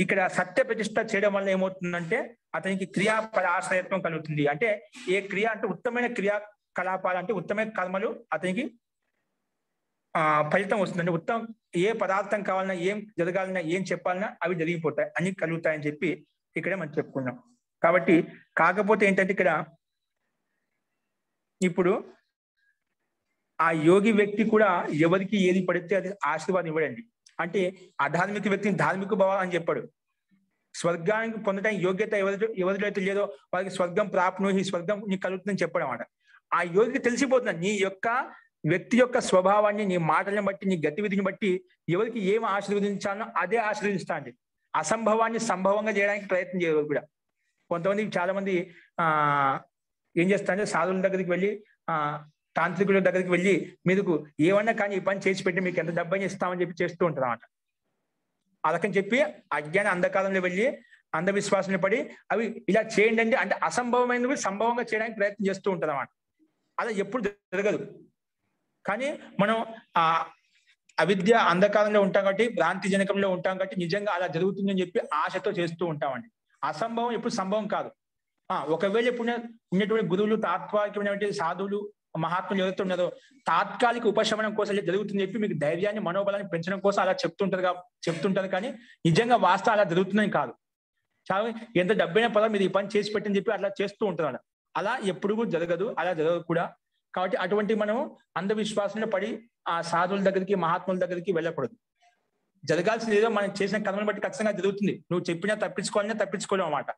ఇక్కడ సత్య ప్రతిష్ట చేయడం వల్ల ఏమవుతుందంటే అతనికి క్రియాపద ఆశ్రయత్వం కలుగుతుంది. అంటే ఏ క్రియ అంటే ఉత్తమైన క్రియాకలాపాలు అంటే ఉత్తమైన కర్మలు అతనికి ఫలితం వస్తుందండి. ఉత్తమ ఏ పదార్థం కావాలన్నా, ఏం జరగాలన్నా, ఏం చెప్పాలన్నా అవి జరిగిపోతాయి, అన్ని కలుగుతాయని చెప్పి ఇక్కడే మనం చెప్పుకున్నాం. కాబట్టి కాకపోతే ఏంటంటే ఇక్కడ ఇప్పుడు ఆ యోగి వ్యక్తి కూడా ఎవరికి ఏది పడితే అది ఆశీర్వాదం ఇవ్వడండి. అంటే అధార్మిక వ్యక్తిని ధార్మిక భవ అని చెప్పాడు. స్వర్గానికి పొందడానికి యోగ్యత ఎవరిదైతే లేదో వాళ్ళకి స్వర్గం ప్రాప్ను, ఈ స్వర్గం నీకు కలుగుతుందని చెప్పడం అన్నమాట. ఆ యోగికి తెలిసిపోతుంది నీ యొక్క వ్యక్తి యొక్క స్వభావాన్ని, నీ మాటలను బట్టి, నీ గతివిధిని బట్టి ఎవరికి ఏం ఆశీర్వదించాలో అదే ఆశీర్వదిస్తా అండి. అసంభవాన్ని సంభవంగా చేయడానికి ప్రయత్నం చేయరు కూడా. కొంతమంది చాలా మంది ఏం చేస్తారంటే సాధువుల దగ్గరికి వెళ్ళి, తాంత్రికుల దగ్గరికి వెళ్ళి మీకు ఏమన్నా కానీ ఈ పని చేసి పెట్టి మీకు ఎంత డబ్బని ఇస్తామని చెప్పి చేస్తూ ఉంటారు అన్నమాట. అదకని చెప్పి అజ్ఞాన అంధకారంలో వెళ్ళి అంధవిశ్వాసంలో పడి అవి ఇలా చేయండి అంటే అసంభవమైనవి సంభవంగా చేయడానికి ప్రయత్నం చేస్తూ ఉంటారు అన్నమాట. అలా ఎప్పుడు జరగదు. కానీ మనం ఆ అవిద్య అంధకారంలో ఉంటాం కాబట్టి, భ్రాంతి జనకంలో ఉంటాం కాబట్టి నిజంగా అలా జరుగుతుందని చెప్పి ఆశతో చేస్తూ ఉంటామండి. అసంభవం ఎప్పుడు సంభవం కాదు. ఒకవేళ ఇప్పుడు ఉన్నటువంటి గురువులు, తాత్కాలికమైనటువంటి సాధువులు, మహాత్ములు ఎవరైతే ఉన్నారో తాత్కాలిక ఉపశమనం కోసం జరుగుతుందని చెప్పి మీకు ధైర్యాన్ని, మనోబలాన్ని పెంచడం కోసం అలా చెప్తుంటారు కానీ నిజంగా వాస్తవం అలా జరుగుతుందని కాదు. చాలా ఎంత డబ్బైనా పదా మీరు ఈ పని చేసి పెట్టని చెప్పి అట్లా చేస్తూ ఉంటారు. అలా ఎప్పుడు కూడా జరగదు, అలా జరగదు కూడా. కాబట్టి అటువంటి మనం అంధవిశ్వాసంలో పడి ఆ సాధువుల దగ్గరికి, మహాత్ముల దగ్గరికి వెళ్ళకూడదు. జరగాల్సింది ఏదో మనం చేసిన కర్మను బట్టి ఖచ్చితంగా జరుగుతుంది. నువ్వు చెప్పినా తప్పించుకోలేవు అన్నమాట.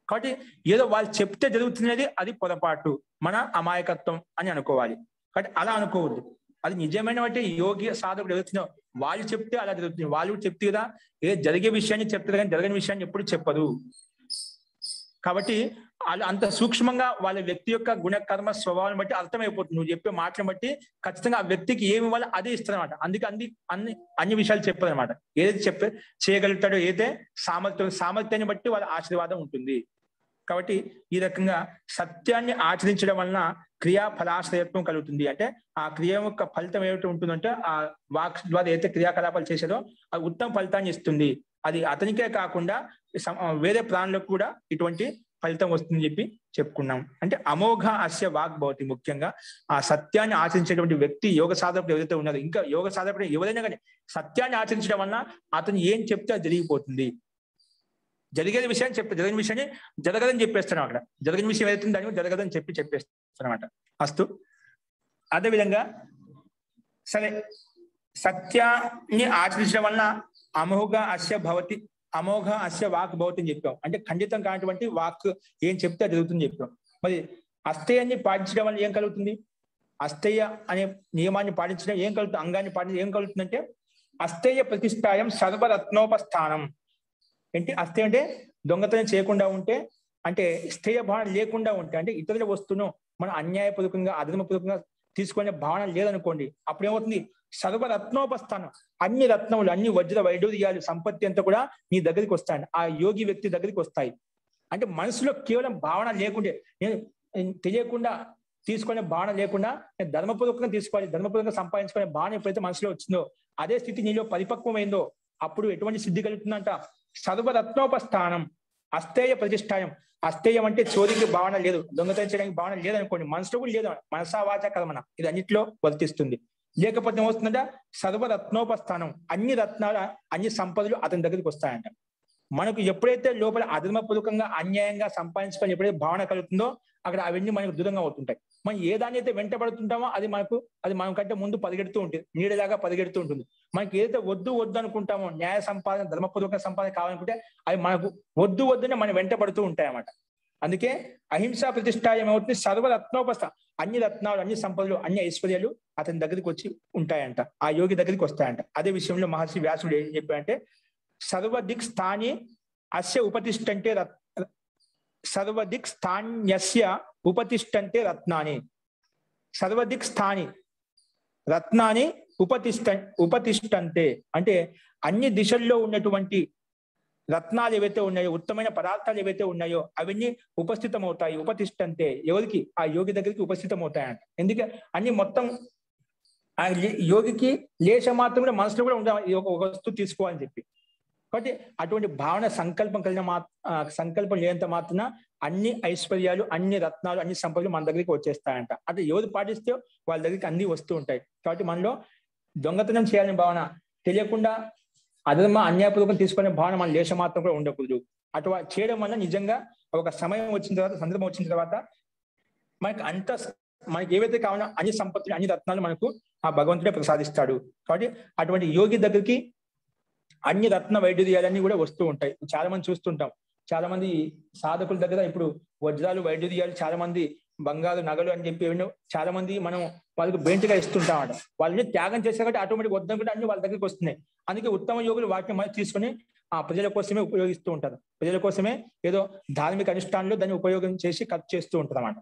కాబట్టి ఏదో వాళ్ళు చెప్తే జరుగుతున్నది అది పొరపాటు, మన అమాయకత్వం అని అనుకోవాలి. కాబట్టి అలా అనుకోవద్దు. అది నిజమైన బట్టి యోగి సాధకుడు జరుగుతుందో వాళ్ళు చెప్తే అలా జరుగుతుంది. వాళ్ళు చెప్తే కదా ఏ జరిగే విషయాన్ని చెప్తారు కానీ జరగని విషయాన్ని ఎప్పుడు చెప్పదు. కాబట్టి వాళ్ళు అంత సూక్ష్మంగా వాళ్ళ వ్యక్తి యొక్క గుణకర్మ స్వభావాన్ని బట్టి అర్థమైపోతుంది. నువ్వు చెప్పే మాటలను బట్టి ఖచ్చితంగా ఆ వ్యక్తికి ఏమి ఇవ్వాలో అదే ఇస్తారనమాట. అందుకే అన్ని విషయాలు చెప్పదు అనమాట. ఏదైతే చేయగలుగుతాడో, ఏదైతే సామర్థ్యాన్ని బట్టి వాళ్ళ ఆశీర్వాదం ఉంటుంది. కాబట్టి ఈ రకంగా సత్యాన్ని ఆచరించడం వలన క్రియా ఫలాశ్రయత్వం కలుగుతుంది. అంటే ఆ క్రియ యొక్క ఫలితం ఏమిటి ఉంటుందంటే ఆ వాక్ ద్వారా ఏదైతే క్రియాకలాపాలు చేసేదో అది ఉత్తమ ఫలితాన్ని ఇస్తుంది. అది అతనికే కాకుండా వేరే ప్రాణులకు కూడా ఇటువంటి ఫలితం వస్తుందని చెప్పి చెప్పుకున్నాం. అంటే అమోఘ అస్య వాక్ భవతి. ముఖ్యంగా ఆ సత్యాన్ని ఆచరించేటువంటి వ్యక్తి, యోగ సాధకుడు ఎవరైతే ఉన్నారో, ఇంకా యోగ సాధకుడు ఎవరైనా కానీ సత్యాన్ని ఆచరించడం వలన అతను ఏం చెప్తే అది జరిగిపోతుంది. జరిగేది విషయాన్ని జరిగిన విషయాన్ని జరగదని చెప్పేస్తాను. అక్కడ జరిగిన విషయం ఏదైతుంది దాన్ని జరగదని చెప్పేస్తాను అనమాట. అస్తు. అదేవిధంగా సరే, సత్యాన్ని ఆచరించడం వలన అమోఘ అస్య వాక్ భవతి అని చెప్పాం. అంటే ఖండితం కానటువంటి వాక్ ఏం చెప్తే జరుగుతుంది చెప్పాం. మరి అస్థేయాన్ని పాటించడం వల్ల ఏం కలుగుతుంది? అస్థేయ అనే నియమాన్ని పాటించడం ఏం కలుగుతుంది? అంగాన్ని పాటించడం ఏం కలుగుతుందంటే అస్థేయ ప్రతిష్టాయం సర్వరత్నోపస్థానం. ఏంటి అస్థేయ అంటే దొంగతనం చేయకుండా ఉంటే అంటే స్థేయ భావన లేకుండా ఉంటే, అంటే ఇతరుల వస్తువును మనం అన్యాయపూర్వకంగా అధర్మపూర్వకంగా తీసుకునే భావన లేదనుకోండి, అప్పుడు ఏమవుతుంది? సర్వరత్నోపస్థానం, అన్ని రత్నములు, అన్ని వజ్ర వైడూర్యాలు, సంపత్తి అంతా కూడా నీ దగ్గరికి వస్తాయి, ఆ యోగి వ్యక్తి దగ్గరికి వస్తాయి. అంటే మనసులో కేవలం భావన లేకుంటే, నేను తెలియకుండా తీసుకునే భావన లేకుండా నేను ధర్మపూర్వకంగా తీసుకోవాలి, ధర్మపూర్వకంగా సంపాదించుకునే భావన ఎప్పుడైతే మనసులో వచ్చిందో, అదే స్థితి నీలో పరిపక్వమైందో అప్పుడు ఎటువంటి సిద్ధి కలుగుతుందంట? సర్వరత్నోపస్థానం, అస్థేయ ప్రతిష్టాయం. అస్థేయం అంటే చోరీకి భావన లేదు, దొంగతనం చేయడానికి భావన లేదనుకోండి, మనసులో కూడా లేదు, మనసా వాచ కర్మణ ఇది అన్నిట్లో వర్తిస్తుంది. లేకపోతే ఏమవుతుందంట? సర్వరత్నోపస్థానం, అన్ని రత్నాల అన్ని సంపదలు అతని దగ్గరికి వస్తాయంట. మనకు ఎప్పుడైతే లోపల అధర్మపూర్వకంగా అన్యాయంగా సంపాదించుకొని ఎప్పుడైతే భావన కలుగుతుందో అక్కడ అవన్నీ మనకు దూరంగా అవుతుంటాయి. మనం ఏ దాన్ని అయితే వెంటబడుతుంటామో అది మన కంటే ముందు పరిగెడుతూ ఉంటుంది, నీడలాగా పరిగెడుతూ ఉంటుంది. మనకి ఏదైతే వద్దు అనుకుంటామో, న్యాయ సంపాదన ధర్మపూర్వక సంపాదన కావాలనుకుంటే అవి మనకు వద్దునే మనం వెంటబడుతూ ఉంటాయి అన్నమాట. అందుకే అహింసా ప్రతిష్టాయం ఏమవుతుంది? సర్వరత్నోపస్థ, అన్ని రత్నాలు, అన్ని సంపదలు, అన్ని ఐశ్వర్యాలు అతని దగ్గరికి వచ్చి ఉంటాయంట, ఆ యోగి దగ్గరికి వస్తాయంట. అదే విషయంలో మహర్షి వ్యాసుడు ఏం చెప్పాడంటే, సర్వదిక్ స్థాని అస్య ఉపతిష్టంటే సర్వదిక్ స్థాన్యస్య ఉపతిష్టంటే రత్నాని. సర్వదిక్ స్థాని రత్నాని ఉపతిష్టంతే అంటే అన్ని దిశల్లో ఉన్నటువంటి రత్నాలు ఏవైతే ఉన్నాయో, ఉత్తమైన పదార్థాలు ఏవైతే ఉన్నాయో అవన్నీ ఉపస్థితం అవుతాయి. ఉపతిష్టంతే ఎవరికి? ఆ యోగి దగ్గరికి ఉపస్థితం అవుతాయంట. ఎందుకంటే అన్ని మొత్తం ఆ యోగికి లేశ మాత్రం మనసులో కూడా ఉండాలి, ఒక వస్తువు తీసుకోవాలని చెప్పి. కాబట్టి అటువంటి భావన సంకల్పం కలిగిన సంకల్పం లేనంత మాత్రాన అన్ని ఐశ్వర్యాలు, అన్ని రత్నాలు, అన్ని సంపదలు మన దగ్గరికి వచ్చేస్తాయంట. అంటే ఎవరు పాటిస్తే వాళ్ళ దగ్గరికి అన్ని వస్తూ ఉంటాయి. కాబట్టి మనలో దొంగతనం చేయాలని భావన, తెలియకుండా అధర్మ అన్యాయపూర్వకం తీసుకునే భావన మన లేశ మాత్రం కూడా ఉండకూడదు. అటు చేయడం వల్ల నిజంగా ఒక సమయం వచ్చిన తర్వాత, సందర్భం వచ్చిన తర్వాత మనకి ఏవైతే కావాలో అన్ని సంపత్తులు, అన్ని రత్నాలు మనకు ఆ భగవంతుడే ప్రసాదిస్తాడు. కాబట్టి అటువంటి యోగి దగ్గరికి అన్ని రత్న వైడూర్యాలన్నీ కూడా వస్తూ ఉంటాయి. చాలా మంది చూస్తుంటాం, చాలా మంది సాధకుల దగ్గర ఇప్పుడు వజ్రాలు, వైడూర్యాలు, చాలా మంది బంగారు నగలు అని చెప్పి చాలా మంది మనం వాళ్ళకి బెంట్గా ఇస్తుంటాం అన్నమాట. వాళ్ళని త్యాగం చేసే కాబట్టి ఆటోమేటిక్ వద్దాం కూడా అన్ని వాళ్ళ దగ్గరికి వస్తున్నాయి. అందుకే ఉత్తమ యోగులు వాటిని మనం తీసుకుని ఆ ప్రజల కోసమే ఉపయోగిస్తూ ఉంటారు. ప్రజల కోసమే ఏదో ధార్మిక అనుష్ఠానంలో దాన్ని ఉపయోగం చేసి ఖర్చు చేస్తూ ఉంటారు అన్నమాట.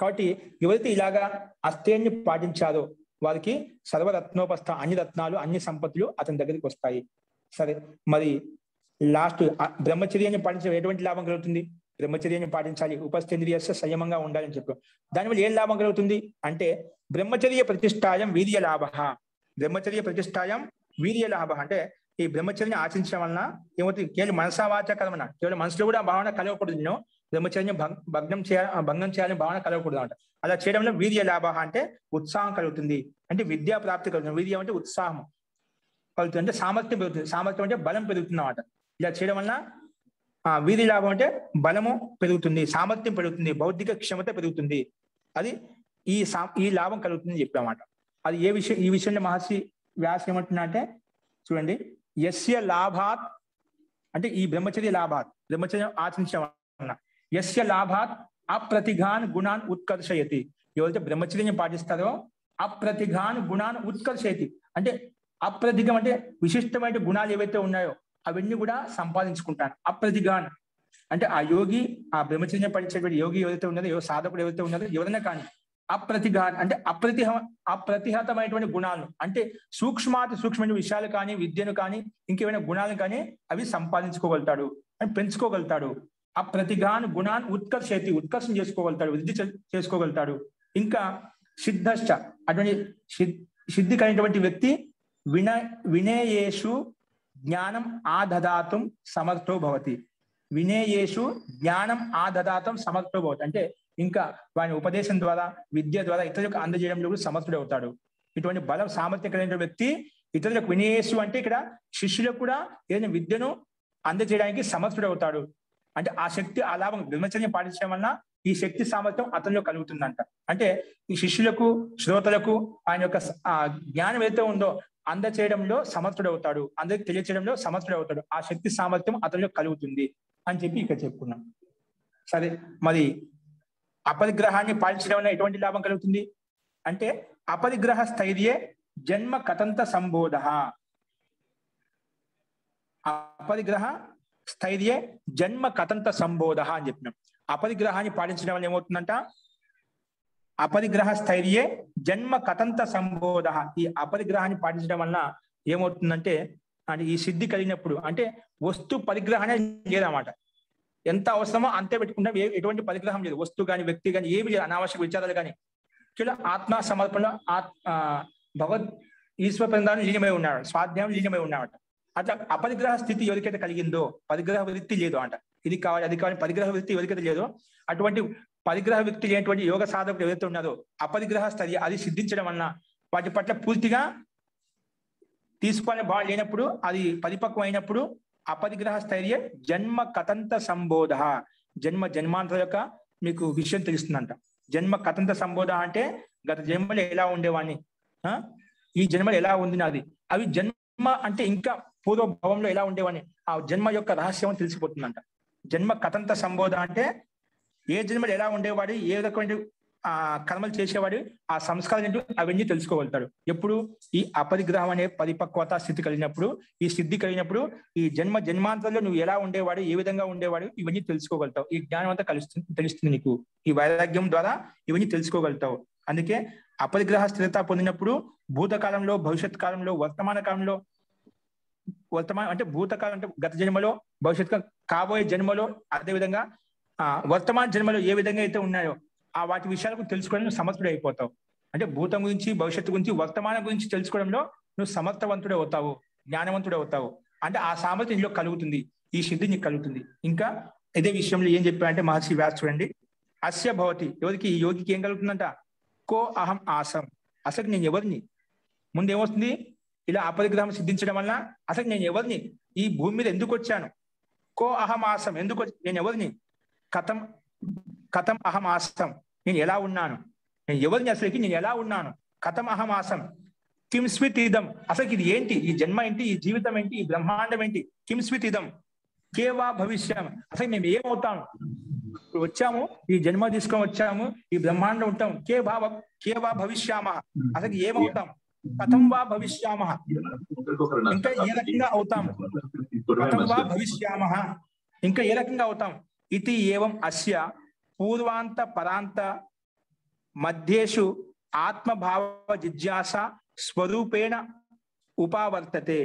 కాబట్టి ఎవరైతే ఇలాగా అస్థేయాన్ని పాటించారో వారికి సర్వరత్నోపస్థ, అన్ని రత్నాలు, అన్ని సంపత్తులు అతని దగ్గరికి వస్తాయి. సరే, మరి లాస్ట్ బ్రహ్మచర్యాన్ని పాటించడం ఎటువంటి లాభం కలుగుతుంది? బ్రహ్మచర్యాన్ని పాటించాలి, ఉపస్థింద్రియస్య సంయమంగా ఉండాలని చెప్పాం. దానివల్ల ఏం లాభం కలుగుతుంది అంటే, బ్రహ్మచర్య ప్రతిష్టాయం వీర్య లాభ. బ్రహ్మచర్య ప్రతిష్టాయం వీర్య లాభ అంటే ఈ బ్రహ్మచర్యాన్ని ఆచరించడం వలన ఏమవుతుంది? కేవలం మనసా వాచ కర్మణ, కేవలం మనసులో కూడా భావన కలగకూడదు, నేను బ్రహ్మచర్యం భంగం చేయాలని భావన కలగకూడదు అనమాట. అలా చేయడం వల్ల వీర్య లాభ అంటే ఉత్సాహం కలుగుతుంది, అంటే విద్యా ప్రాప్తి కలుగుతుంది. వీర్యం అంటే ఉత్సాహం కలుగుతుంది, అంటే సామర్థ్యం పెరుగుతుంది. సామర్థ్యం అంటే బలం పెరుగుతుంది అన్నమాట. ఇలా చేయడం వల్ల వీర్య లాభం అంటే బలము పెరుగుతుంది, సామర్థ్యం పెరుగుతుంది, బౌద్ధిక క్షమత పెరుగుతుంది. అది ఈ లాభం కలుగుతుందని చెప్పామాట. అది ఏ విషయం? ఈ విషయంలో మహర్షి వ్యాస్ ఏమంటున్నా అంటే చూడండి, యస్య లాభాత్ అంటే ఈ బ్రహ్మచర్య లాభాత్, బ్రహ్మచర్యం ఆచరించడం వలన యస్య లాభాత్ అప్రతిఘాన్ గుణాన్ ఉత్కర్షయతి. ఎవరైతే బ్రహ్మచర్యం పాటిస్తారో అప్రతిఘాన్ గుణాన్ ఉత్కర్షయతి అంటే అప్రతిఘం అంటే విశిష్టమైన గుణాలు ఏవైతే ఉన్నాయో అవన్నీ కూడా సంపాదించుకుంటాను. అప్రతిఘాన్ అంటే ఆ యోగి, ఆ బ్రహ్మచర్యం పాటించేటువంటి యోగి ఎవరైతే ఉన్నారో, సాధకుడు ఎవరైతే ఉన్నారో, ఎవరైనా కానీ అప్రతిఘాన్ అంటే అప్రతిహతమైనటువంటి గుణాలను, అంటే సూక్ష్మాతి సూక్ష్మమైన విషయాలు కానీ, విద్యను కానీ, ఇంకేమైనా గుణాలను కానీ అవి సంపాదించుకోగలుగుతాడు అని పెంచుకోగలుగుతాడు. అప్రతిఘాన్ గుణాన్ ఉత్కర్షయతి, ఉత్కర్షం చేసుకోగలుగుతాడు, వృద్ధి చేసుకోగలుగుతాడు. ఇంకా సిద్ధశ్చ అటువంటి సిద్ధి కలిగినటువంటి వ్యక్తి వినేయేషు జ్ఞానం ఆదదాతుం సమర్థో భవతి. వినేయేషు జ్ఞానం ఆదదాతం సమర్థో భవతి అంటే ఇంకా వాని ఉపదేశం ద్వారా, విద్య ద్వారా ఇతరులకు అందజేయడంలో కూడా సమర్థుడు అవుతాడు. ఇటువంటి బలం, సామర్థ్యం కలిగిన వ్యక్తి ఇతరులకు వినేయేషు అంటే ఇక్కడ శిష్యులకు కూడా ఏదైనా విద్యను అందజేయడానికి సమర్థుడు అవుతాడు. అంటే ఆ శక్తి, ఆ లాభం బ్రహ్మచర్యం పాటించడం వలన ఈ శక్తి సామర్థ్యం అతనిలో కలుగుతుందంట. అంటే ఈ శిష్యులకు, శ్రోతలకు ఆయన యొక్క జ్ఞానం ఏదైతే ఉందో అందచేయడంలో సమర్థుడు అవుతాడు, అందరికి తెలియచేయడంలో సమర్థుడు అవుతాడు. ఆ శక్తి సామర్థ్యం అతనిలో కలుగుతుంది అని చెప్పి ఇక్కడ చెప్పుకున్నాం. సరే, మరి అపరిగ్రహాన్ని పాటించడం వల్ల ఎటువంటి లాభం కలుగుతుంది అంటే, అపరిగ్రహ స్థైర్యే జన్మ కథంత సంబోధ. అపరిగ్రహ స్థైర్యే జన్మ కథంత సంబోధ అని చెప్పినాం. అపరిగ్రహాన్ని పాటించడం వల్ల ఏమవుతుందంట? అపరిగ్రహ స్థైర్యే జన్మ కథంత సంబోధ. ఈ అపరిగ్రహాన్ని పాటించడం వల్ల ఏమవుతుందంటే, అంటే ఈ సిద్ధి కలిగినప్పుడు అంటే వస్తు పరిగ్రహమే లేదన్నమాట. ఎంత అవసరమో అంతే పెట్టుకుంటాం. ఎటువంటి పరిగ్రహం లేదు. వస్తువు కానీ వ్యక్తి కానీ ఏమి లేదు. అనావశ్యక విచారాలు కానీ కేవలం ఆత్మ సమర్పణలో భగవద్ ఈశ్వర ప్రదానం లీనమై ఉన్నాడు, స్వాధ్యాయం లీనమై ఉన్నాడు. అట్లా అపరిగ్రహ స్థితి ఎవరికైతే కలిగిందో, పరిగ్రహ వృత్తి లేదు అంట. ఇది కావాలి అది కావాలి పరిగ్రహ వృత్తి ఎవరికైతే లేదో, అటువంటి పరిగ్రహ వ్యక్తి లేనటువంటి యోగ సాధకులు ఎవరైతే ఉన్నారో అపరిగ్రహ స్థితి అది సిద్ధించడం వలన వాటి పట్ల పూర్తిగా తీసుకునే భావం లేనప్పుడు, అది పరిపక్వం అయినప్పుడు అపరిగ్రహ స్థైర్య జన్మ కథంత సంబోధ, జన్మ జన్మాంతర యొక్క మీకు విషయం తెలుస్తుందంట. జన్మ కథంత సంబోధ అంటే గత జన్మలు ఎలా ఉండేవాడిని, ఈ జన్మలు ఎలా ఉంది నాది, అవి జన్మ అంటే ఇంకా పూర్వ భావంలో ఎలా ఉండేవాడిని, ఆ జన్మ యొక్క రహస్యం తెలిసిపోతుందంట. జన్మ కథంత సంబోధ అంటే ఏ జన్మలు ఎలా ఉండేవాడు, ఏ రకమైన కర్మలు చేసేవాడు, ఆ సంస్కారం ఏంటో అవన్నీ తెలుసుకోగలుగుతాడు. ఎప్పుడు ఈ అపరిగ్రహం అనే పరిపక్వత స్థితి కలిగినప్పుడు, ఈ సిద్ధి కలిగినప్పుడు, ఈ జన్మ జన్మాంతరంలో నువ్వు ఎలా ఉండేవాడు, ఏ విధంగా ఉండేవాడు, ఇవన్నీ తెలుసుకోగలుగుతావు. ఈ జ్ఞానం అంతా తెలుస్తుంది నీకు. ఈ వైరాగ్యం ద్వారా ఇవన్నీ తెలుసుకోగలుగుతావు. అందుకే అపరిగ్రహ స్థిరత పొందినప్పుడు భూతకాలంలో, భవిష్యత్ కాలంలో, వర్తమాన కాలంలో, వర్తమానం అంటే భూతకాలం అంటే గత జన్మలో, భవిష్యత్ కాబోయే జన్మలో, అదేవిధంగా వర్తమాన జన్మలో ఏ విధంగా అయితే ఉన్నాయో ఆ వాటి విషయాలకు తెలుసుకోవడం సమర్థుడు అయిపోతావు. అంటే భూతం గురించి, భవిష్యత్తు గురించి, వర్తమానం గురించి తెలుసుకోవడంలో నువ్వు సమర్థవంతుడు అవుతావు, జ్ఞానవంతుడు అవుతావు. అంటే ఆ సామర్థ్యం నీలో కలుగుతుంది, ఈ సిద్ధి నీకు కలుగుతుంది. ఇంకా ఇదే విషయంలో ఏం చెప్పారంటే మహర్షి వ్యాస్ చూడండి, అస్య భవతి, ఎవరికి ఈ యోగికి ఏం కలుగుతుందంట, కో అహం ఆసం, అసలు నేను ఎవరిని. ముందు ఏమొస్తుంది, ఇలా అపరిగ్రహం సిద్ధించడం వల్ల అసలు నేను ఎవరిని, ఈ భూమి మీద ఎందుకు వచ్చాను, కో అహం ఆసం, ఎందుకు నేను ఎవరిని, కథం కథం అహం ఆసం, నేను ఎలా ఉన్నాను, నేను ఎవరిని, అసలుకి నేను ఎలా ఉన్నాను, కథం అహం ఆసం, కిం స్మిత్ ఇదం, అసలు ఇది ఏంటి, ఈ జన్మ ఏంటి, ఈ జీవితం ఏంటి, ఈ బ్రహ్మాండం ఏంటి, కిం స్మిత్ ఇదం కేవా భవిష్యం, అసలు మేము ఏమవుతాము, వచ్చాము ఈ జన్మ తీసుకొని వచ్చాము, ఈ బ్రహ్మాండం ఉంటాం, కేవా భవిష్యామ, అసలు ఏమవుతాం, కథం వా భవిష్యామ, ఇంకా ఏ రకంగా అవుతాం, కథం వా భవిష్యామ, ఇంకా ఏ రకంగా అవుతాం, ఇది ఏవం అస్య పూర్వాంత పరాంత మధ్యేషు ఆత్మభావ జిజ్ఞాస స్వరూపేణ ఉపావర్తతే.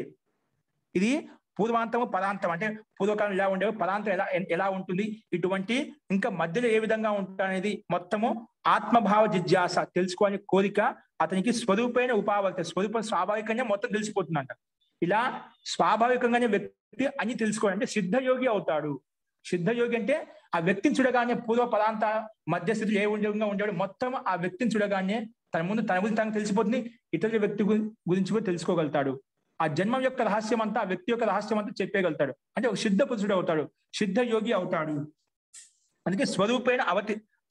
ఇది పూర్వాంతము పరాంతం అంటే పూర్వకాలం ఎలా ఉండేవి, పరాంతం ఎలా ఉంటుంది, ఇటువంటి ఇంకా మధ్యలో ఏ విధంగా ఉంటాయనేది మొత్తము ఆత్మభావ జిజ్ఞాస తెలుసుకోవాలని కోరిక అతనికి స్వరూపైన ఉపావర్త, స్వరూపం స్వాభావికంగా మొత్తం తెలిసిపోతుందంట. ఇలా స్వాభావికంగానే వ్యక్తి అన్ని తెలుసుకోవాలి అంటే సిద్ధయోగి అవుతాడు. సిద్ధయోగి అంటే ఆ వ్యక్తిని చూడగానే పూర్వ పదాంత మధ్యస్థితులు ఏ విధంగా ఉండేవాడు మొత్తం ఆ వ్యక్తిని చూడగానే తన ముందు తన గురించి తనకు తెలిసిపోతుంది, ఇతరుల వ్యక్తి గురించి కూడా తెలుసుకోగలుగుతాడు. ఆ జన్మం యొక్క రహస్యం అంతా, ఆ వ్యక్తి యొక్క రహస్యం అంతా చెప్పేయగలుగుతాడు. అంటే ఒక సిద్ధ పురుషుడు అవుతాడు, సిద్ధ యోగి అవుతాడు. అందుకే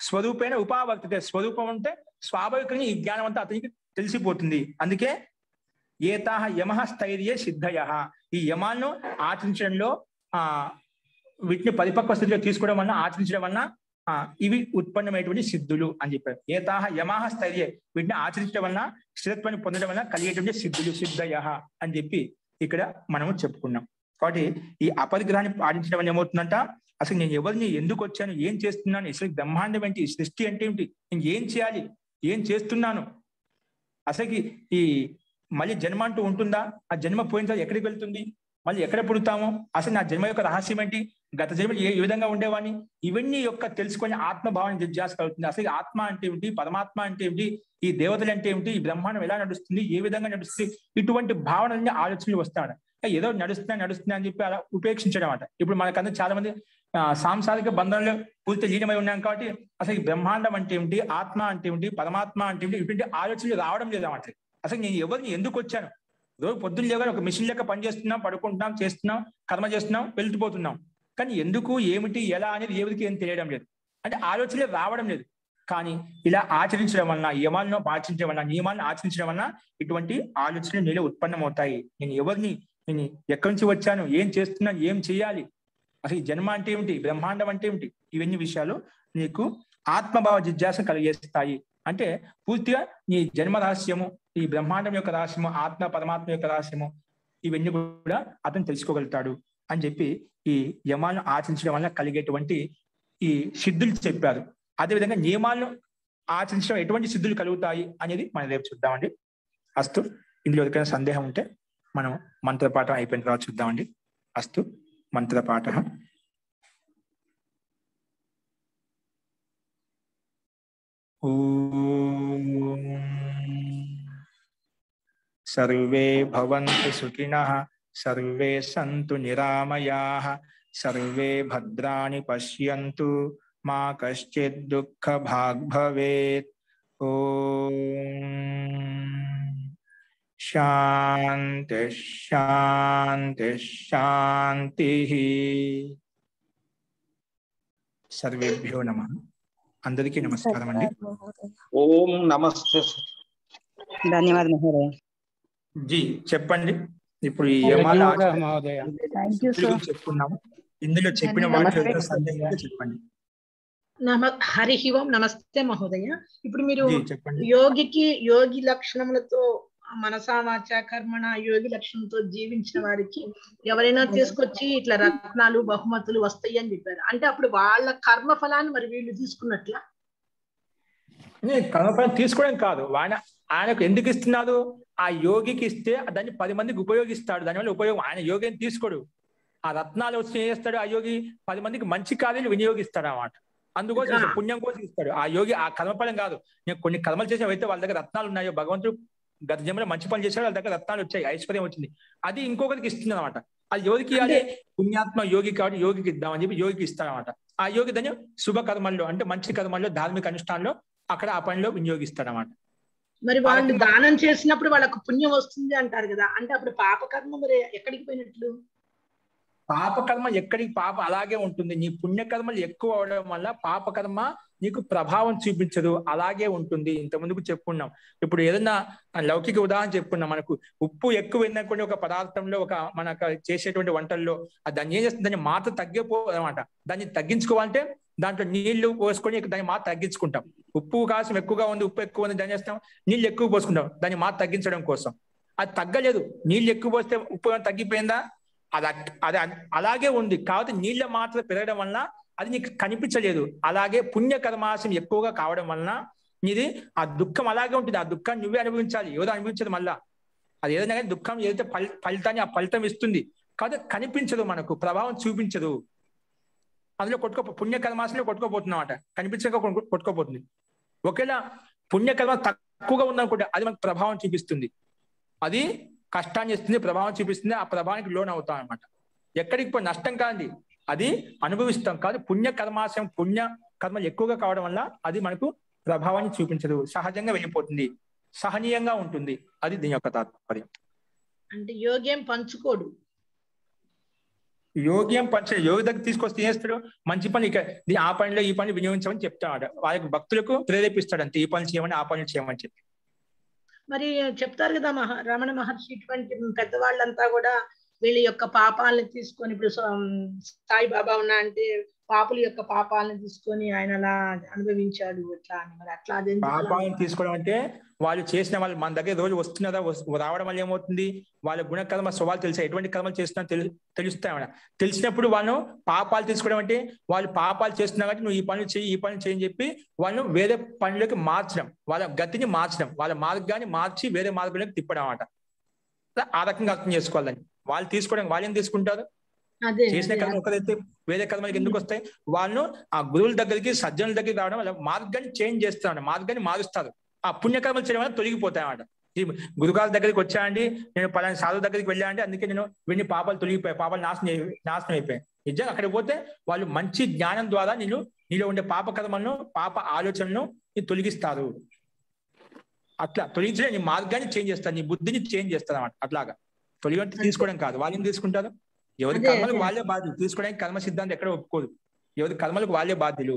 స్వరూపేణ ఉపావర్తితే, స్వరూపం అంటే స్వాభావికంగా ఈ జ్ఞానం అంతా అతనికి తెలిసిపోతుంది. అందుకే ఏతాహ యమః స్థైర్యే సిద్ధయః, ఈ యమాలను ఆచరించడంలో వీటిని పరిపక్వ స్థితిలో తీసుకోవడం వలన, ఆచరించడం వలన ఇవి ఉత్పన్నమైనటువంటి సిద్ధులు అని చెప్పారు. ఏతాహ యమః స్థైర్యే, వీటిని ఆచరించడం వలన, స్థిరత్వాన్ని పొందడం వలన కలిగేటువంటి సిద్ధులు సిద్ధయః అని చెప్పి ఇక్కడ మనము చెప్పుకున్నాం. కాబట్టి ఈ అపరిగ్రహాన్ని పాటించడం వల్ల ఏమవుతుందంట, అసలు నేను ఎవరిని, ఎందుకు వచ్చాను, ఏం చేస్తున్నాను, అసలు బ్రహ్మాండం ఏంటి, సృష్టి అంటే ఏమిటి, నేను ఏం చేయాలి, ఏం చేస్తున్నాను, అసలు ఈ మళ్ళీ జన్మ అంటూ ఉంటుందా, ఆ జన్మ పోయిన తర్వాత ఎక్కడికి వెళ్తుంది, మళ్ళీ ఎక్కడ పుడతాము, అసలు నా జన్మ యొక్క రహస్యం ఏంటి, గత జన్మలు ఏ విధంగా ఉండేవాడిని, ఇవన్నీ యొక్క తెలుసుకొని ఆత్మభావాన్ని జిజ్ఞాస కలుగుతుంది. అసలు ఆత్మ అంటే ఏమిటి, పరమాత్మ అంటే ఏమిటి, ఈ దేవతలు అంటే ఏమిటి, ఈ బ్రహ్మాండం ఎలా నడుస్తుంది, ఏ విధంగా నడుస్తుంది, ఇటువంటి భావనల్ని ఆలోచనలు వస్తాడు. ఏదో నడుస్తున్నా అని చెప్పి అలా ఉపేక్షించడం అంట. ఇప్పుడు మనకందరూ చాలా మంది సాంసారిక బంధంలో పూర్తి లీనమై ఉన్నాం కాబట్టి అసలు ఈ బ్రహ్మాండం అంటే ఏమిటి, ఆత్మ అంటే ఏమిటి, పరమాత్మ అంటే ఏమిటి, ఇటువంటి ఆలోచనలు రావడం లేదు అన్నమాట. అసలు నేను ఎవరిని, ఎందుకు వచ్చాను, రోజు పొద్దున్న లేవగానే ఒక మిషన్ లెక్క పనిచేస్తున్నాం, పడుకుంటున్నాం, చేస్తున్నాం, కర్మ చేస్తున్నాం, వెళ్తుపోతున్నాం. కానీ ఎందుకు, ఏమిటి, ఎలా అనేది ఎవరికి ఏం తెలియడం లేదు, అంటే ఆలోచనలే రావడం లేదు. కానీ ఇలా ఆచరించడం వలన, యమాలను పాటించడం వలన, నియమాలను ఆచరించడం వలన ఇటువంటి ఆలోచనలు నీలో ఉత్పన్నమవుతాయి. నేను ఎవరిని, నేను ఎక్కడి నుంచి వచ్చాను, ఏం చేస్తున్నాను, ఏం చేయాలి, అసలు ఈ జన్మ అంటే ఏమిటి, బ్రహ్మాండం అంటే ఏమిటి, ఇవన్నీ విషయాలు నీకు ఆత్మభావ జిజ్ఞాస కలిగేస్తాయి. అంటే పూర్తిగా నీ జన్మ రహస్యము, ఈ బ్రహ్మాండం యొక్క రహస్యము, ఆత్మ పరమాత్మ యొక్క రహస్యము, ఇవన్నీ కూడా అతను తెలుసుకోగలుగుతాడు. అని చెప్పి ఈ యమాలను ఆచరించడం వల్ల కలిగేటువంటి ఈ సిద్ధులు చెప్పారు. అదేవిధంగా నియమాలను ఆచరించడం ఎటువంటి సిద్ధులు కలుగుతాయి అనేది మనం రేపు చూద్దామండి. అస్తు. ఇందులో ఎవరికైనా సందేహం ఉంటే మనం మంత్రపాఠం అయిపోయిన తర్వాత చూద్దామండి. అస్తు. మంత్రపాఠ. ఓం సర్వే భవంతు సుఖినః, సర్వే సంతు నిరామయాః, సర్వే భద్రాణి పశ్యంతు, మా కశ్చిద్ దుఃఖభాగ్ భవేత్. ఓం శాంతి శాంతి శాంతిః. సర్వేభ్యో నమః. అందరికీ నమస్కారం అండి. ఓం నమస్తే. ధన్యవాదాలు మహోదయ. జీ చెప్పండి. ఇప్పుడు ఈ చెప్పుకున్నాము. ఇందులో చెప్పిన వాటిలో సందేహం చెప్పండి. హరి ఓం. నమస్తే మహోదయ. ఇప్పుడు మీరు చెప్పండి. యోగి లక్షణములతో మనసా వాచ కర్మణ యోగి లక్షణంతో జీవించిన వారికి ఎవరైనా తీసుకొచ్చి ఇట్లా రత్నాలు బహుమతులు వస్తాయి అని చెప్పారు. అంటే అప్పుడు వాళ్ళ కర్మ ఫలాన్ని మరి వీళ్ళు తీసుకున్నట్లా? కర్మఫలం తీసుకోవడం కాదు, ఆయనకు ఎందుకు ఇస్తున్నారు? ఆ యోగికి ఇస్తే దాన్ని 10 మందికి ఉపయోగిస్తాడు. దానివల్ల ఉపయోగం. ఆయన యోగి ఏం తీసుకోడు. ఆ రత్నాలు వచ్చి ఏం చేస్తాడు? ఆ యోగి 10 మందికి మంచి కార్యాలు వినియోగిస్తాడు అన్నమాట. అందుకోసం పుణ్యం కోసం ఇస్తాడు ఆ యోగి. ఆ కర్మఫలం కాదు. నేను కొన్ని కర్మలు చేసేవైతే వాళ్ళ దగ్గర రత్నాలు ఉన్నాయో, భగవంతుడు గత జన్మలో మంచి పని చేశాడు, వాళ్ళ దగ్గర రత్నాలు వచ్చాయి, ఐశ్వర్యం వచ్చింది, అది ఇంకొకరికి ఇస్తుంది అనమాట. అది యోగికి ఇవ్వాలి. పుణ్యాత్మ యోగి కాబట్టి యోగికి ఇద్దామని చెప్పి యోగికి ఇస్తాడనమాట. ఆ యోగి దాన్ని శుభ కర్మల్లో అంటే మంచి కర్మల్లో ధార్మిక అనుష్ఠానంలో అక్కడ ఆ పనిలో వినియోగిస్తాడనమాట. మరి వాళ్ళు దానం చేసినప్పుడు వాళ్ళకు పుణ్యం వస్తుంది అంటారు కదా, అంటే అప్పుడు పాపకర్మ మరి ఎక్కడికి పోయినట్లు? పాపకర్మ ఎక్కడికి పాప అలాగే ఉంటుంది. నీ పుణ్యకర్మలు ఎక్కువ అవడం వల్ల పాపకర్మ నీకు ప్రభావం చూపించదు, అలాగే ఉంటుంది. ఇంతకుముందుకు చెప్పుకున్నాం. ఇప్పుడు ఏదన్నా లౌకిక ఉదాహరణ చెప్పుకున్నాం. మనకు ఉప్పు ఎక్కువ విన్నటువంటి ఒక పదార్థంలో మనకు చేసేటువంటి వంటల్లో దాన్ని ఏం చేస్తుంది? దాన్ని మాత్ర తగ్గిపోదన్నమాట. దాన్ని తగ్గించుకోవాలంటే దాంట్లో నీళ్లు పోసుకొని దాన్ని మాత్ర తగ్గించుకుంటాం. ఉప్పు కాసం ఎక్కువగా ఉంది, ఉప్పు ఎక్కువ ఉంది, దాన్ని చేస్తాం నీళ్ళు ఎక్కువ పోసుకుంటాం దాన్ని మాత్ర తగ్గించడం కోసం. అది తగ్గలేదు. నీళ్ళు ఎక్కువ పోస్తే ఉప్పు తగ్గిపోయిందా? అది అలాగే ఉంది. కాబట్టి నీళ్ళ మాత్రం పెరగడం వలన అది నీకు కనిపించలేదు. అలాగే పుణ్యకర్మాశం ఎక్కువగా కావడం వలన నీది ఆ దుఃఖం అలాగే ఉంటుంది. ఆ దుఃఖాన్ని నువ్వే అనుభవించాలి, ఏదో అనుభవించదు. మళ్ళా అది ఏదైనా కానీ దుఃఖం ఏదైతే ఫలితాన్ని ఆ ఫలితం ఇస్తుంది, కాబట్టి కనిపించదు, మనకు ప్రభావం చూపించదు. అందులో పుణ్యకర్మాశంలో కొట్టుకోపోతున్నమాట, కనిపించక కొట్టుకోపోతుంది. ఒకవేళ పుణ్యకర్మ తక్కువగా ఉందనుకుంటే అది మనకు ప్రభావం చూపిస్తుంది, అది కష్టాన్ని ఇస్తుంది, ప్రభావం చూపిస్తుంది. ఆ ప్రభావానికి లోన్ అవుతాం అనమాట. ఎక్కడికి పోయి నష్టం కాదు, అది అనుభవిస్తాం. కాదు పుణ్యకర్మాశయం పుణ్యకర్మలు ఎక్కువగా కావడం వల్ల అది మనకు ప్రభావాన్ని చూపించదు, సహజంగా వెళ్ళిపోతుంది, సహనీయంగా ఉంటుంది. అది దీని యొక్క తాత్పర్యం. అంటే యోగ్యం పంచుకోడు. యోగ్యం యోగి దగ్గర తీసుకొస్తే చేస్తాడు మంచి పని, ఆ పనిలో ఈ పని వినియోగించమని చెప్తాడు. వాళ్ళకి భక్తులకు ప్రేరేపిస్తాడు అంతే, ఈ పని చేయమని ఆ పని చేయమని చెప్పి. మరి చెప్తారు కదా రమణ మహర్షి, ఇటువంటి పెద్దవాళ్ళంతా కూడా వీళ్ళ యొక్క పాపాలను తీసుకొని, ఇప్పుడు సాయిబాబా ఉన్నా అంటే పాపుల యొక్క పాపాలను తీసుకొని ఆయన అలా అనుభవించాడు ఎట్లా అని. మరి అట్లా పాపాలను తీసుకోవడం అంటే వాళ్ళు చేసిన వాళ్ళు మన దగ్గర రోజు వస్తున్నారా, రావడం వల్ల ఏమవుతుంది? వాళ్ళ గుణకర్మ స్వభావాలు తెలిసాయి, ఎటువంటి కర్మలు చేస్తున్నా తెలుస్తాయి. తెలిసినప్పుడు వాళ్ళు పాపాలు తీసుకోవడం అంటే వాళ్ళు పాపాలు చేస్తున్నా కాబట్టి నువ్వు ఈ పనులు చేయి, ఈ పనులు చేయని చెప్పి వాళ్ళు వేరే పనులకి మార్చడం, వాళ్ళ గతిని మార్చడం, వాళ్ళ మార్గాన్ని మార్చి వేరే మార్గంలోకి తిప్పడం అన్నమాట. ఆ రకంగా అర్థం చేసుకోవాలని. వాళ్ళు తీసుకోవడం వాళ్ళు ఏం తీసుకుంటారు? చేసిన కర్మ ఒకరైతే వేరే కర్మలకి ఎందుకు వస్తాయి? వాళ్ళు ఆ గురువుల దగ్గరికి సజ్జనుల దగ్గరికి రావడం వాళ్ళ మార్గాన్ని చేంజ్ చేస్తాడు, మార్గాన్ని మారుస్తారు. ఆ పుణ్యకర్మలు చేయడం వల్ల తొలగిపోతాయి అన్నమాట. ఈ గురుగాల దగ్గరికి వచ్చాయండి, నేను పలానా సాధువు దగ్గరికి వెళ్ళానండి, అందుకే నేను వెన్ని పాపాలు తొలగిపోయాయి, పాపాలు నాశనం అయిపోయాయి. నిజంగా అక్కడికి పోతే వాళ్ళు మంచి జ్ఞానం ద్వారా నీలో ఉండే పాపకర్మలను పాప ఆలోచనలను తొలగిస్తారు. అట్లా తొలగించడం నీ మార్గాన్ని చేంజ్ చేస్తారు, నీ బుద్ధిని చేంజ్ చేస్తారు అన్నమాట. అట్లాగా తొలగి తీసుకోవడం కాదు. వాళ్ళు ఏం తీసుకుంటారు? ఎవరి కర్మలకు వాళ్ళే బాధ్యులు. తీసుకోవడానికి కర్మ సిద్ధాంతం ఎక్కడ ఒప్పుకోదు. ఎవరి కర్మలకు వాళ్ళే బాధ్యులు.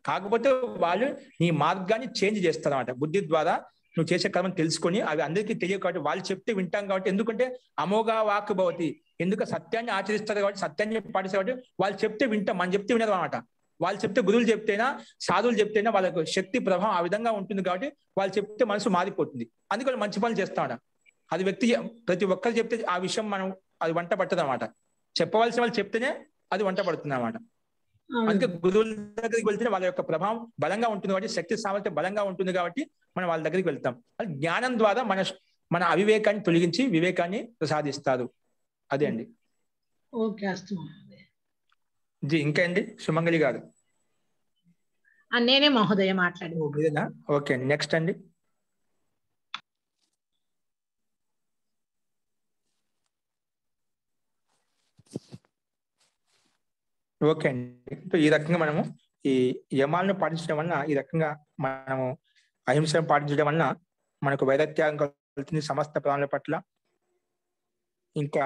కాకపోతే వాళ్ళు నీ మార్గాన్ని చేంజ్ చేస్తారు అన్నమాట. బుద్ధి ద్వారా నువ్వు చేసే కర్మను తెలుసుకొని అవి అందరికీ తెలియదు కాబట్టి వాళ్ళు చెప్తే వింటాం కాబట్టి. ఎందుకంటే అమోఘ వాక్ భవతి, ఎందుకు సత్యాన్ని ఆచరిస్తారు కాబట్టి, సత్యాన్ని పాటిస్తారు కాబట్టి వాళ్ళు చెప్తే వింటాం, మనం చెప్తే వినరు అన్నమాట. వాళ్ళు చెప్తే గురువులు చెప్తేనా సాధువులు చెప్తేనా వాళ్ళకు శక్తి ప్రభావం ఆ విధంగా ఉంటుంది కాబట్టి వాళ్ళు చెప్తే మనసు మారిపోతుంది. అందుకే వాళ్ళు మంచి పనులు చేస్తాడు. అది ప్రతి ఒక్కరు చెప్తే ఆ విషయం మనం అది వంట పట్టదు అన్నమాట. చెప్పవలసిన వాళ్ళు చెప్తేనే అది వంట పడుతుంది అన్నమాట. అందుకే గురువుల దగ్గరికి వెళ్తే వాళ్ళ యొక్క ప్రభావం బలంగా ఉంటుంది కాబట్టి, శక్తి సామర్థ్యం బలంగా ఉంటుంది కాబట్టి మనం వాళ్ళ దగ్గరికి వెళ్తాం. జ్ఞానం ద్వారా మన అవివేకాన్ని తొలగించి వివేకాన్ని ప్రసాదిస్తారు. అదే అండి. ఓకే, జీ ఇంకా అండి సుమంగళి గారు. నేనే మహోదయ మాట్లాడి. ఓకే అండి, నెక్స్ట్ అండి. ఓకే అండి. ఈ రకంగా మనము ఈ యమాలను పాటించడం వలన, ఈ రకంగా మనము అహింసను పాటించడం వలన మనకు వైరాగ్యం కలుగుతుంది సమస్త ప్రాణుల పట్ల. ఇంకా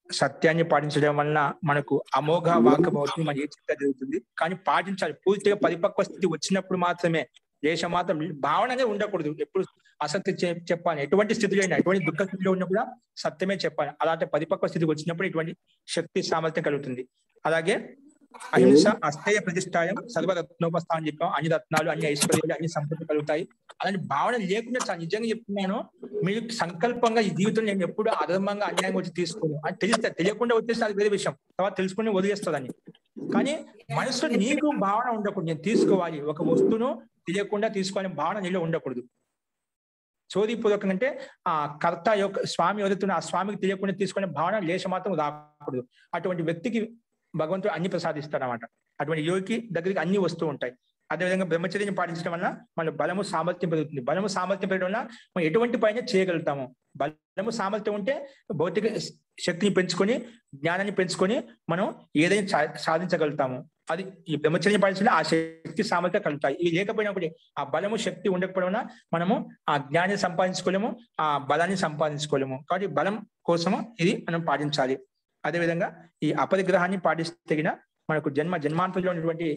సత్యాన్ని పాటించడం వలన మనకు అమోఘ వాక్యం అవుతుంది, మన ఏ చిత్త జరుగుతుంది. కానీ పాటించాలి, పూర్తిగా పరిపక్వ స్థితి వచ్చినప్పుడు మాత్రమే. మాత్రం భావన అనేది ఉండకూడదు. ఎప్పుడు అసత్యం చెప్పాలి, ఎటువంటి స్థితిలో అయినా, ఎటువంటి దుఃఖ స్థితిలో ఉన్నప్పుడు సత్యమే చెప్పాలి. అలాంటి పరిపక్వ స్థితికి వచ్చినప్పుడు ఇటువంటి శక్తి సామర్థ్యం కలుగుతుంది. అలాగే అహింస అస్థేయ ప్రతిష్టాయం సర్వరత్నోపస్థానం అని చెప్పాం. అన్ని రత్నాలు, అన్ని ఐశ్వర్యాలు, అన్ని సంపత్తులు కలుగుతాయి. అలాంటి భావన లేకుండా నిజంగా చెప్తున్నాను, మీరు సంకల్పంగా ఈ జీవితంలో నేను ఎప్పుడు అధర్మంగా అన్యాయంగా వచ్చి తీసుకోను అని తెలియకుండా వచ్చేసి అది వేరే విషయం, తర్వాత తెలుసుకుని వదిలేస్తుందని. కానీ మనసులో నీకు భావన ఉండకూడదు, నేను తీసుకోవాలి, ఒక వస్తువును తెలియకుండా తీసుకోవాలని భావన నీలో ఉండకూడదు. చోరీపూర్వకంగా అంటే ఆ కర్త యొక్క స్వామి ఎవరుతున్న ఆ స్వామికి తెలియకుండా తీసుకునే భావన లేశ మాత్రం రాకూడదు. అటువంటి వ్యక్తికి భగవంతుడు అన్ని ప్రసాదిస్తాడు అన్నమాట. అటువంటి యోగికి దగ్గరికి అన్ని వస్తూ ఉంటాయి. అదేవిధంగా బ్రహ్మచర్యం పాటించడం వల్ల మన బలము సామర్థ్యం పెరుగుతుంది. బలము సామర్థ్యం పెరగడం వల్ల మనం ఎటువంటి పైన చేయగలుగుతాము. బలము సామర్థ్యం ఉంటే భౌతిక శక్తిని పెంచుకొని, జ్ఞానాన్ని పెంచుకొని మనం ఏదైనా సాధించగలుగుతాము. అది ఈ బ్రహ్మచర్యం పాటించడం ఆ శక్తి సామర్థ్యం కలుగుతాయి. ఇవి లేకపోయినప్పుడు ఆ బలము శక్తి ఉండకపోవడం వల్ల మనము ఆ జ్ఞానాన్ని సంపాదించుకోలేము, ఆ బలాన్ని సంపాదించుకోలేము. కాబట్టి బలం కోసము ఇది మనం పాటించాలి. అదేవిధంగా ఈ అపరిగ్రహాన్ని పాటిస్తే మనకు జన్మాంతంలో ఉన్నటువంటి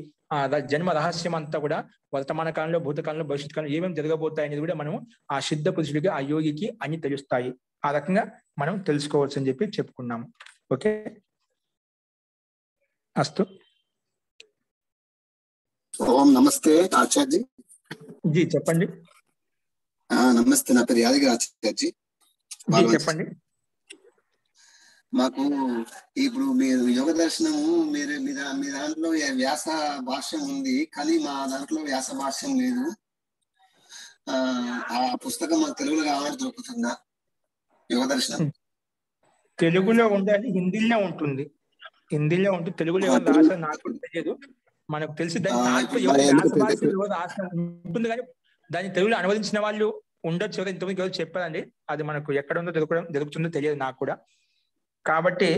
జన్మ రహస్యం అంతా కూడా వర్తమాన కాలంలో, భూతకాలంలో, భవిష్యత్ కాలంలో ఏమేమి జరగబోతాయి అనేది కూడా మనం ఆ సిద్ధ పురుషుడికి, ఆ యోగికి అన్ని తెలుస్తాయి. ఆ రకంగా మనం తెలుసుకోవచ్చు అని చెప్పి చెప్పుకున్నాము. ఓకే, అస్తు. ఓం నమస్తే ఆచార్య జీ చెప్పండి. నమస్తే, నా పేరు యాదగిరి ఆచార్య. చెప్పండి. మాకు ఇప్పుడు మీరు యోగ దర్శనము మీ దాంట్లో వ్యాస భాష్యం ఉంది, కానీ మా దాంట్లో వ్యాస భాష్యం లేదు. ఆ పుస్తకం మాకు తెలుగులో కావాలని దొరుకుతుందా? యోగ దర్శనం తెలుగులో ఉండాలి, హిందీలో ఉంటుంది. హిందీలో ఉంటుంది, తెలుగులో ఎవరు రాసిన నాకు తెలియదు. మనకు తెలిసి ఉంటుంది, కానీ దాన్ని తెలుగులో అనువదించిన వాళ్ళు ఉండొచ్చు. ఇంతమంది ఎవరు చెప్పారండి, అది మనకు ఎక్కడ ఉందో దొరుకుతుందో తెలియదు నాకు కూడా. కాబట్టి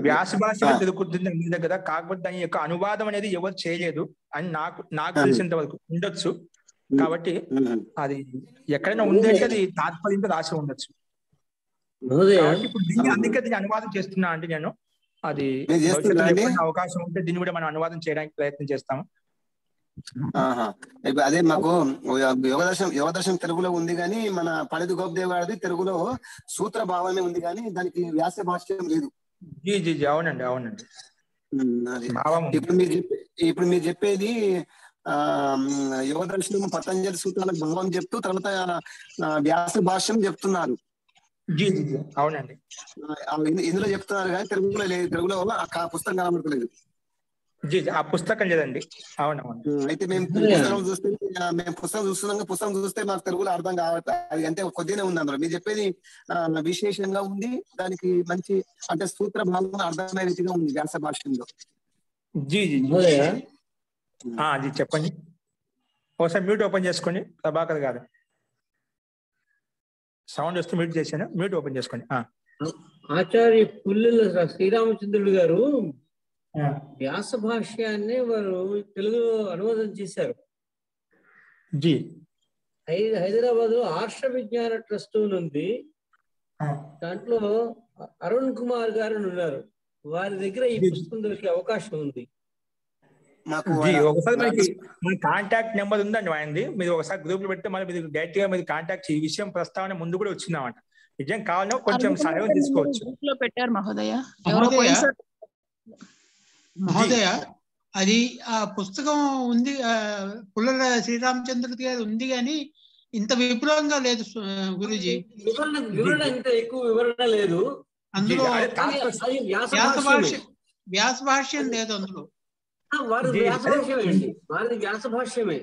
వ్యాస భాష దొరుకుతుంది మీ దగ్గర, కాకపోతే దాని యొక్క అనువాదం అనేది ఎవరు చేయలేదు అని నాకు తెలిసినంత వరకు ఉండొచ్చు. కాబట్టి అది ఎక్కడైనా ఉంది అంటే అది తాత్పర్యంతో రాసి ఉండొచ్చు. ఇప్పుడు దీన్ని అందుకే దీన్ని అనువాదం చేస్తున్నా అండి నేను. అది అవకాశం ఉంటే దీన్ని కూడా మనం అనువాదం చేయడానికి ప్రయత్నం చేస్తాము. అదే మాకు యోగ దర్శనం తెలుగులో ఉంది, కానీ మన పనిది గోపదేవ్ గారిది తెలుగులో సూత్ర భావమే ఉంది, కానీ దానికి వ్యాస భాష్యం లేదు. అవునండి, అవునండి. ఇప్పుడు మీరు చెప్పేది యోగ దర్శనం పతంజలి సూత్రాలకు భావం చెప్తూ తర్వాత వ్యాస భాష్యం చెప్తున్నారు. అవునండి, ఇందులో చెప్తున్నారు కానీ తెలుగులో లేదు. తెలుగులో ఆ పుస్తకం కనబడలేదు. ఆ పుస్తకం లేదండి. అవునవును. అయితే మేము పుస్తకం చూస్తే మాకు తెలుగులో అర్థం కావట్లేదు. అది అంటే కొద్దిగానే ఉంది అందులో. మీరు చెప్పేది విశేషంగా ఉంది, దానికి మంచి అంటే సూత్ర భావం అర్థమయ్యే రీతిగా ఉంది వ్యాస భాష్యంలో. చెప్పండి. ఒకసారి మ్యూట్ ఓపెన్ చేసుకోండి ప్రభాకర్ గారు. సౌండ్ వస్తే మ్యూట్ చేశాను, మ్యూట్ ఓపెన్ చేసుకోండి. ఆచార్య పుల్లెల శ్రీరామచంద్రుడు గారు వ్యాస భాష్యాన్ని వారు తెలుగులో అనువాదం చేశారు. హైదరాబాద్ లో ఆర్ష విజ్ఞాన ట్రస్ట్ ఉంది, దాంట్లో అరుణ్ కుమార్ గారు ఉన్నారు. వారి దగ్గర ఈ పుస్తకం దొరికే అవకాశం ఉంది. ఒకసారి మన కాంటాక్ట్ నెంబర్ ఉందండి ఆయనది. మీరు ఒకసారి గ్రూప్ లో పెడితే మళ్ళీ మీరు డైరెక్ట్ గా మీరు కాంటాక్ట్ ఈ విషయం ప్రస్తావన ముందు కూడా వచ్చిందన్నమాట. నిజం కావాలన్నా కొంచెం సహాయం తీసుకోవచ్చు. పెట్టారు మహోదయ. మహోదయ అది ఆ పుస్తకం ఉంది, పుల్లల శ్రీరామచంద్రుడి గారు ఉంది, కానీ ఇంత విపులంగా లేదు గురూజీ. వివరణ ఇంత ఎక్కువ వివరణ లేదు. అందులో అదే అది అది వ్యాస వ్యాస భాష్యమే. వ్యాస భాష్యం లేదు అందులో. వారి జీ, వ్యాస అదే భాష్యమే అండి, వారిది వ్యాస భాష్యమే.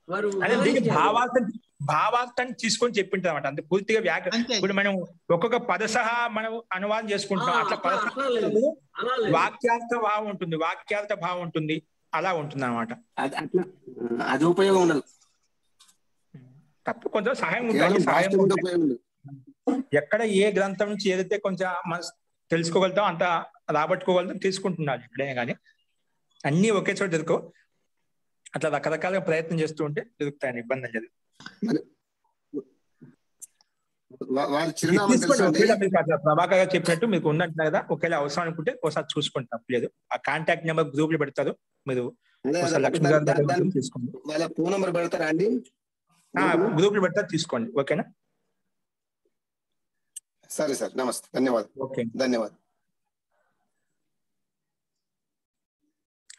వారు అదే దీనికి వివరించారు. భావార్థాన్ని తీసుకొని చెప్పింటారు అనమాట. అంతే పూర్తిగా అంతే. ఇప్పుడు మనం ఒక్కొక్క పద సహా మనం అనువాదం చేసుకుంటాం. అట్లా పద అట్లా లేదు, అలా లేదు. వాక్యార్థ భావం ఉంటుంది, వాక్యార్థ భావం ఉంటుంది, అలా ఉంటుంది అనమాట. అట్లా అది ఉపయోగం ఉండదు, తప్ప కొంచెం సహాయం కేవలం ఉంటుంది. సహాయం భాష మీద ఉంటుంది. ఉపయోగం ఉండదు. ఎక్కడ ఏ గ్రంథం నుంచి ఏదైతే కొంచెం మనం తెలుసుకోగలుగుతాం అంత రాబట్టుకోగలుగుతాం తీసుకుంటున్నారు ఎప్పుడైనా కానీ. అన్ని ఒకే చోట దొరుకో, అట్లా రకరకాలుగా ప్రయత్నం చేస్తూ ఉంటే దొరుకుతాయని ఇబ్బంది లేదు. వారి చిరునామా తెలుసా అండి? ఒకవేళ మీకు అట్లా ప్రభాకర్ గారు చెప్పినట్టు మీకు ఉన్నట్టు కదా, ఒకవేళ అవసరం అనుకుంటే ఒకసారి చూసుకోండి, తప్పలేదు. ఆ కాంటాక్ట్ నెంబర్ గ్రూప్ లో పెడతారు, మీరు ఒకసారి లక్ష్మి గారి దగ్గర నుంచి తీసుకోండి. వాళ్ళ ఫోన్ నెంబర్ పెడతారా అండి? గ్రూప్ లో పెడతారు, తీసుకోండి. ఓకేనా? సరే సార్, నమస్తే, ధన్యవాదాలు. ఓకే, ధన్యవాదాలు.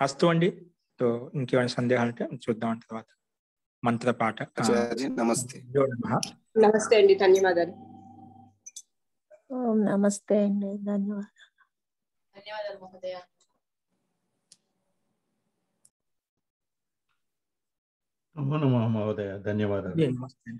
అస్తు అండి. సో ఇంకేమైనా సందేహాలు ఉంటే చూద్దాం తర్వాత. మంత్రపాఠ. నమస్తే. నమస్తే అండి, ధన్యవాదాలు. ఓం నమస్తే అండి, ధన్యవాదాలు. ధన్యవాదాలు మహోదయ. నమో నమః మహోదయ, ధన్యవాదాలు. నమస్తే.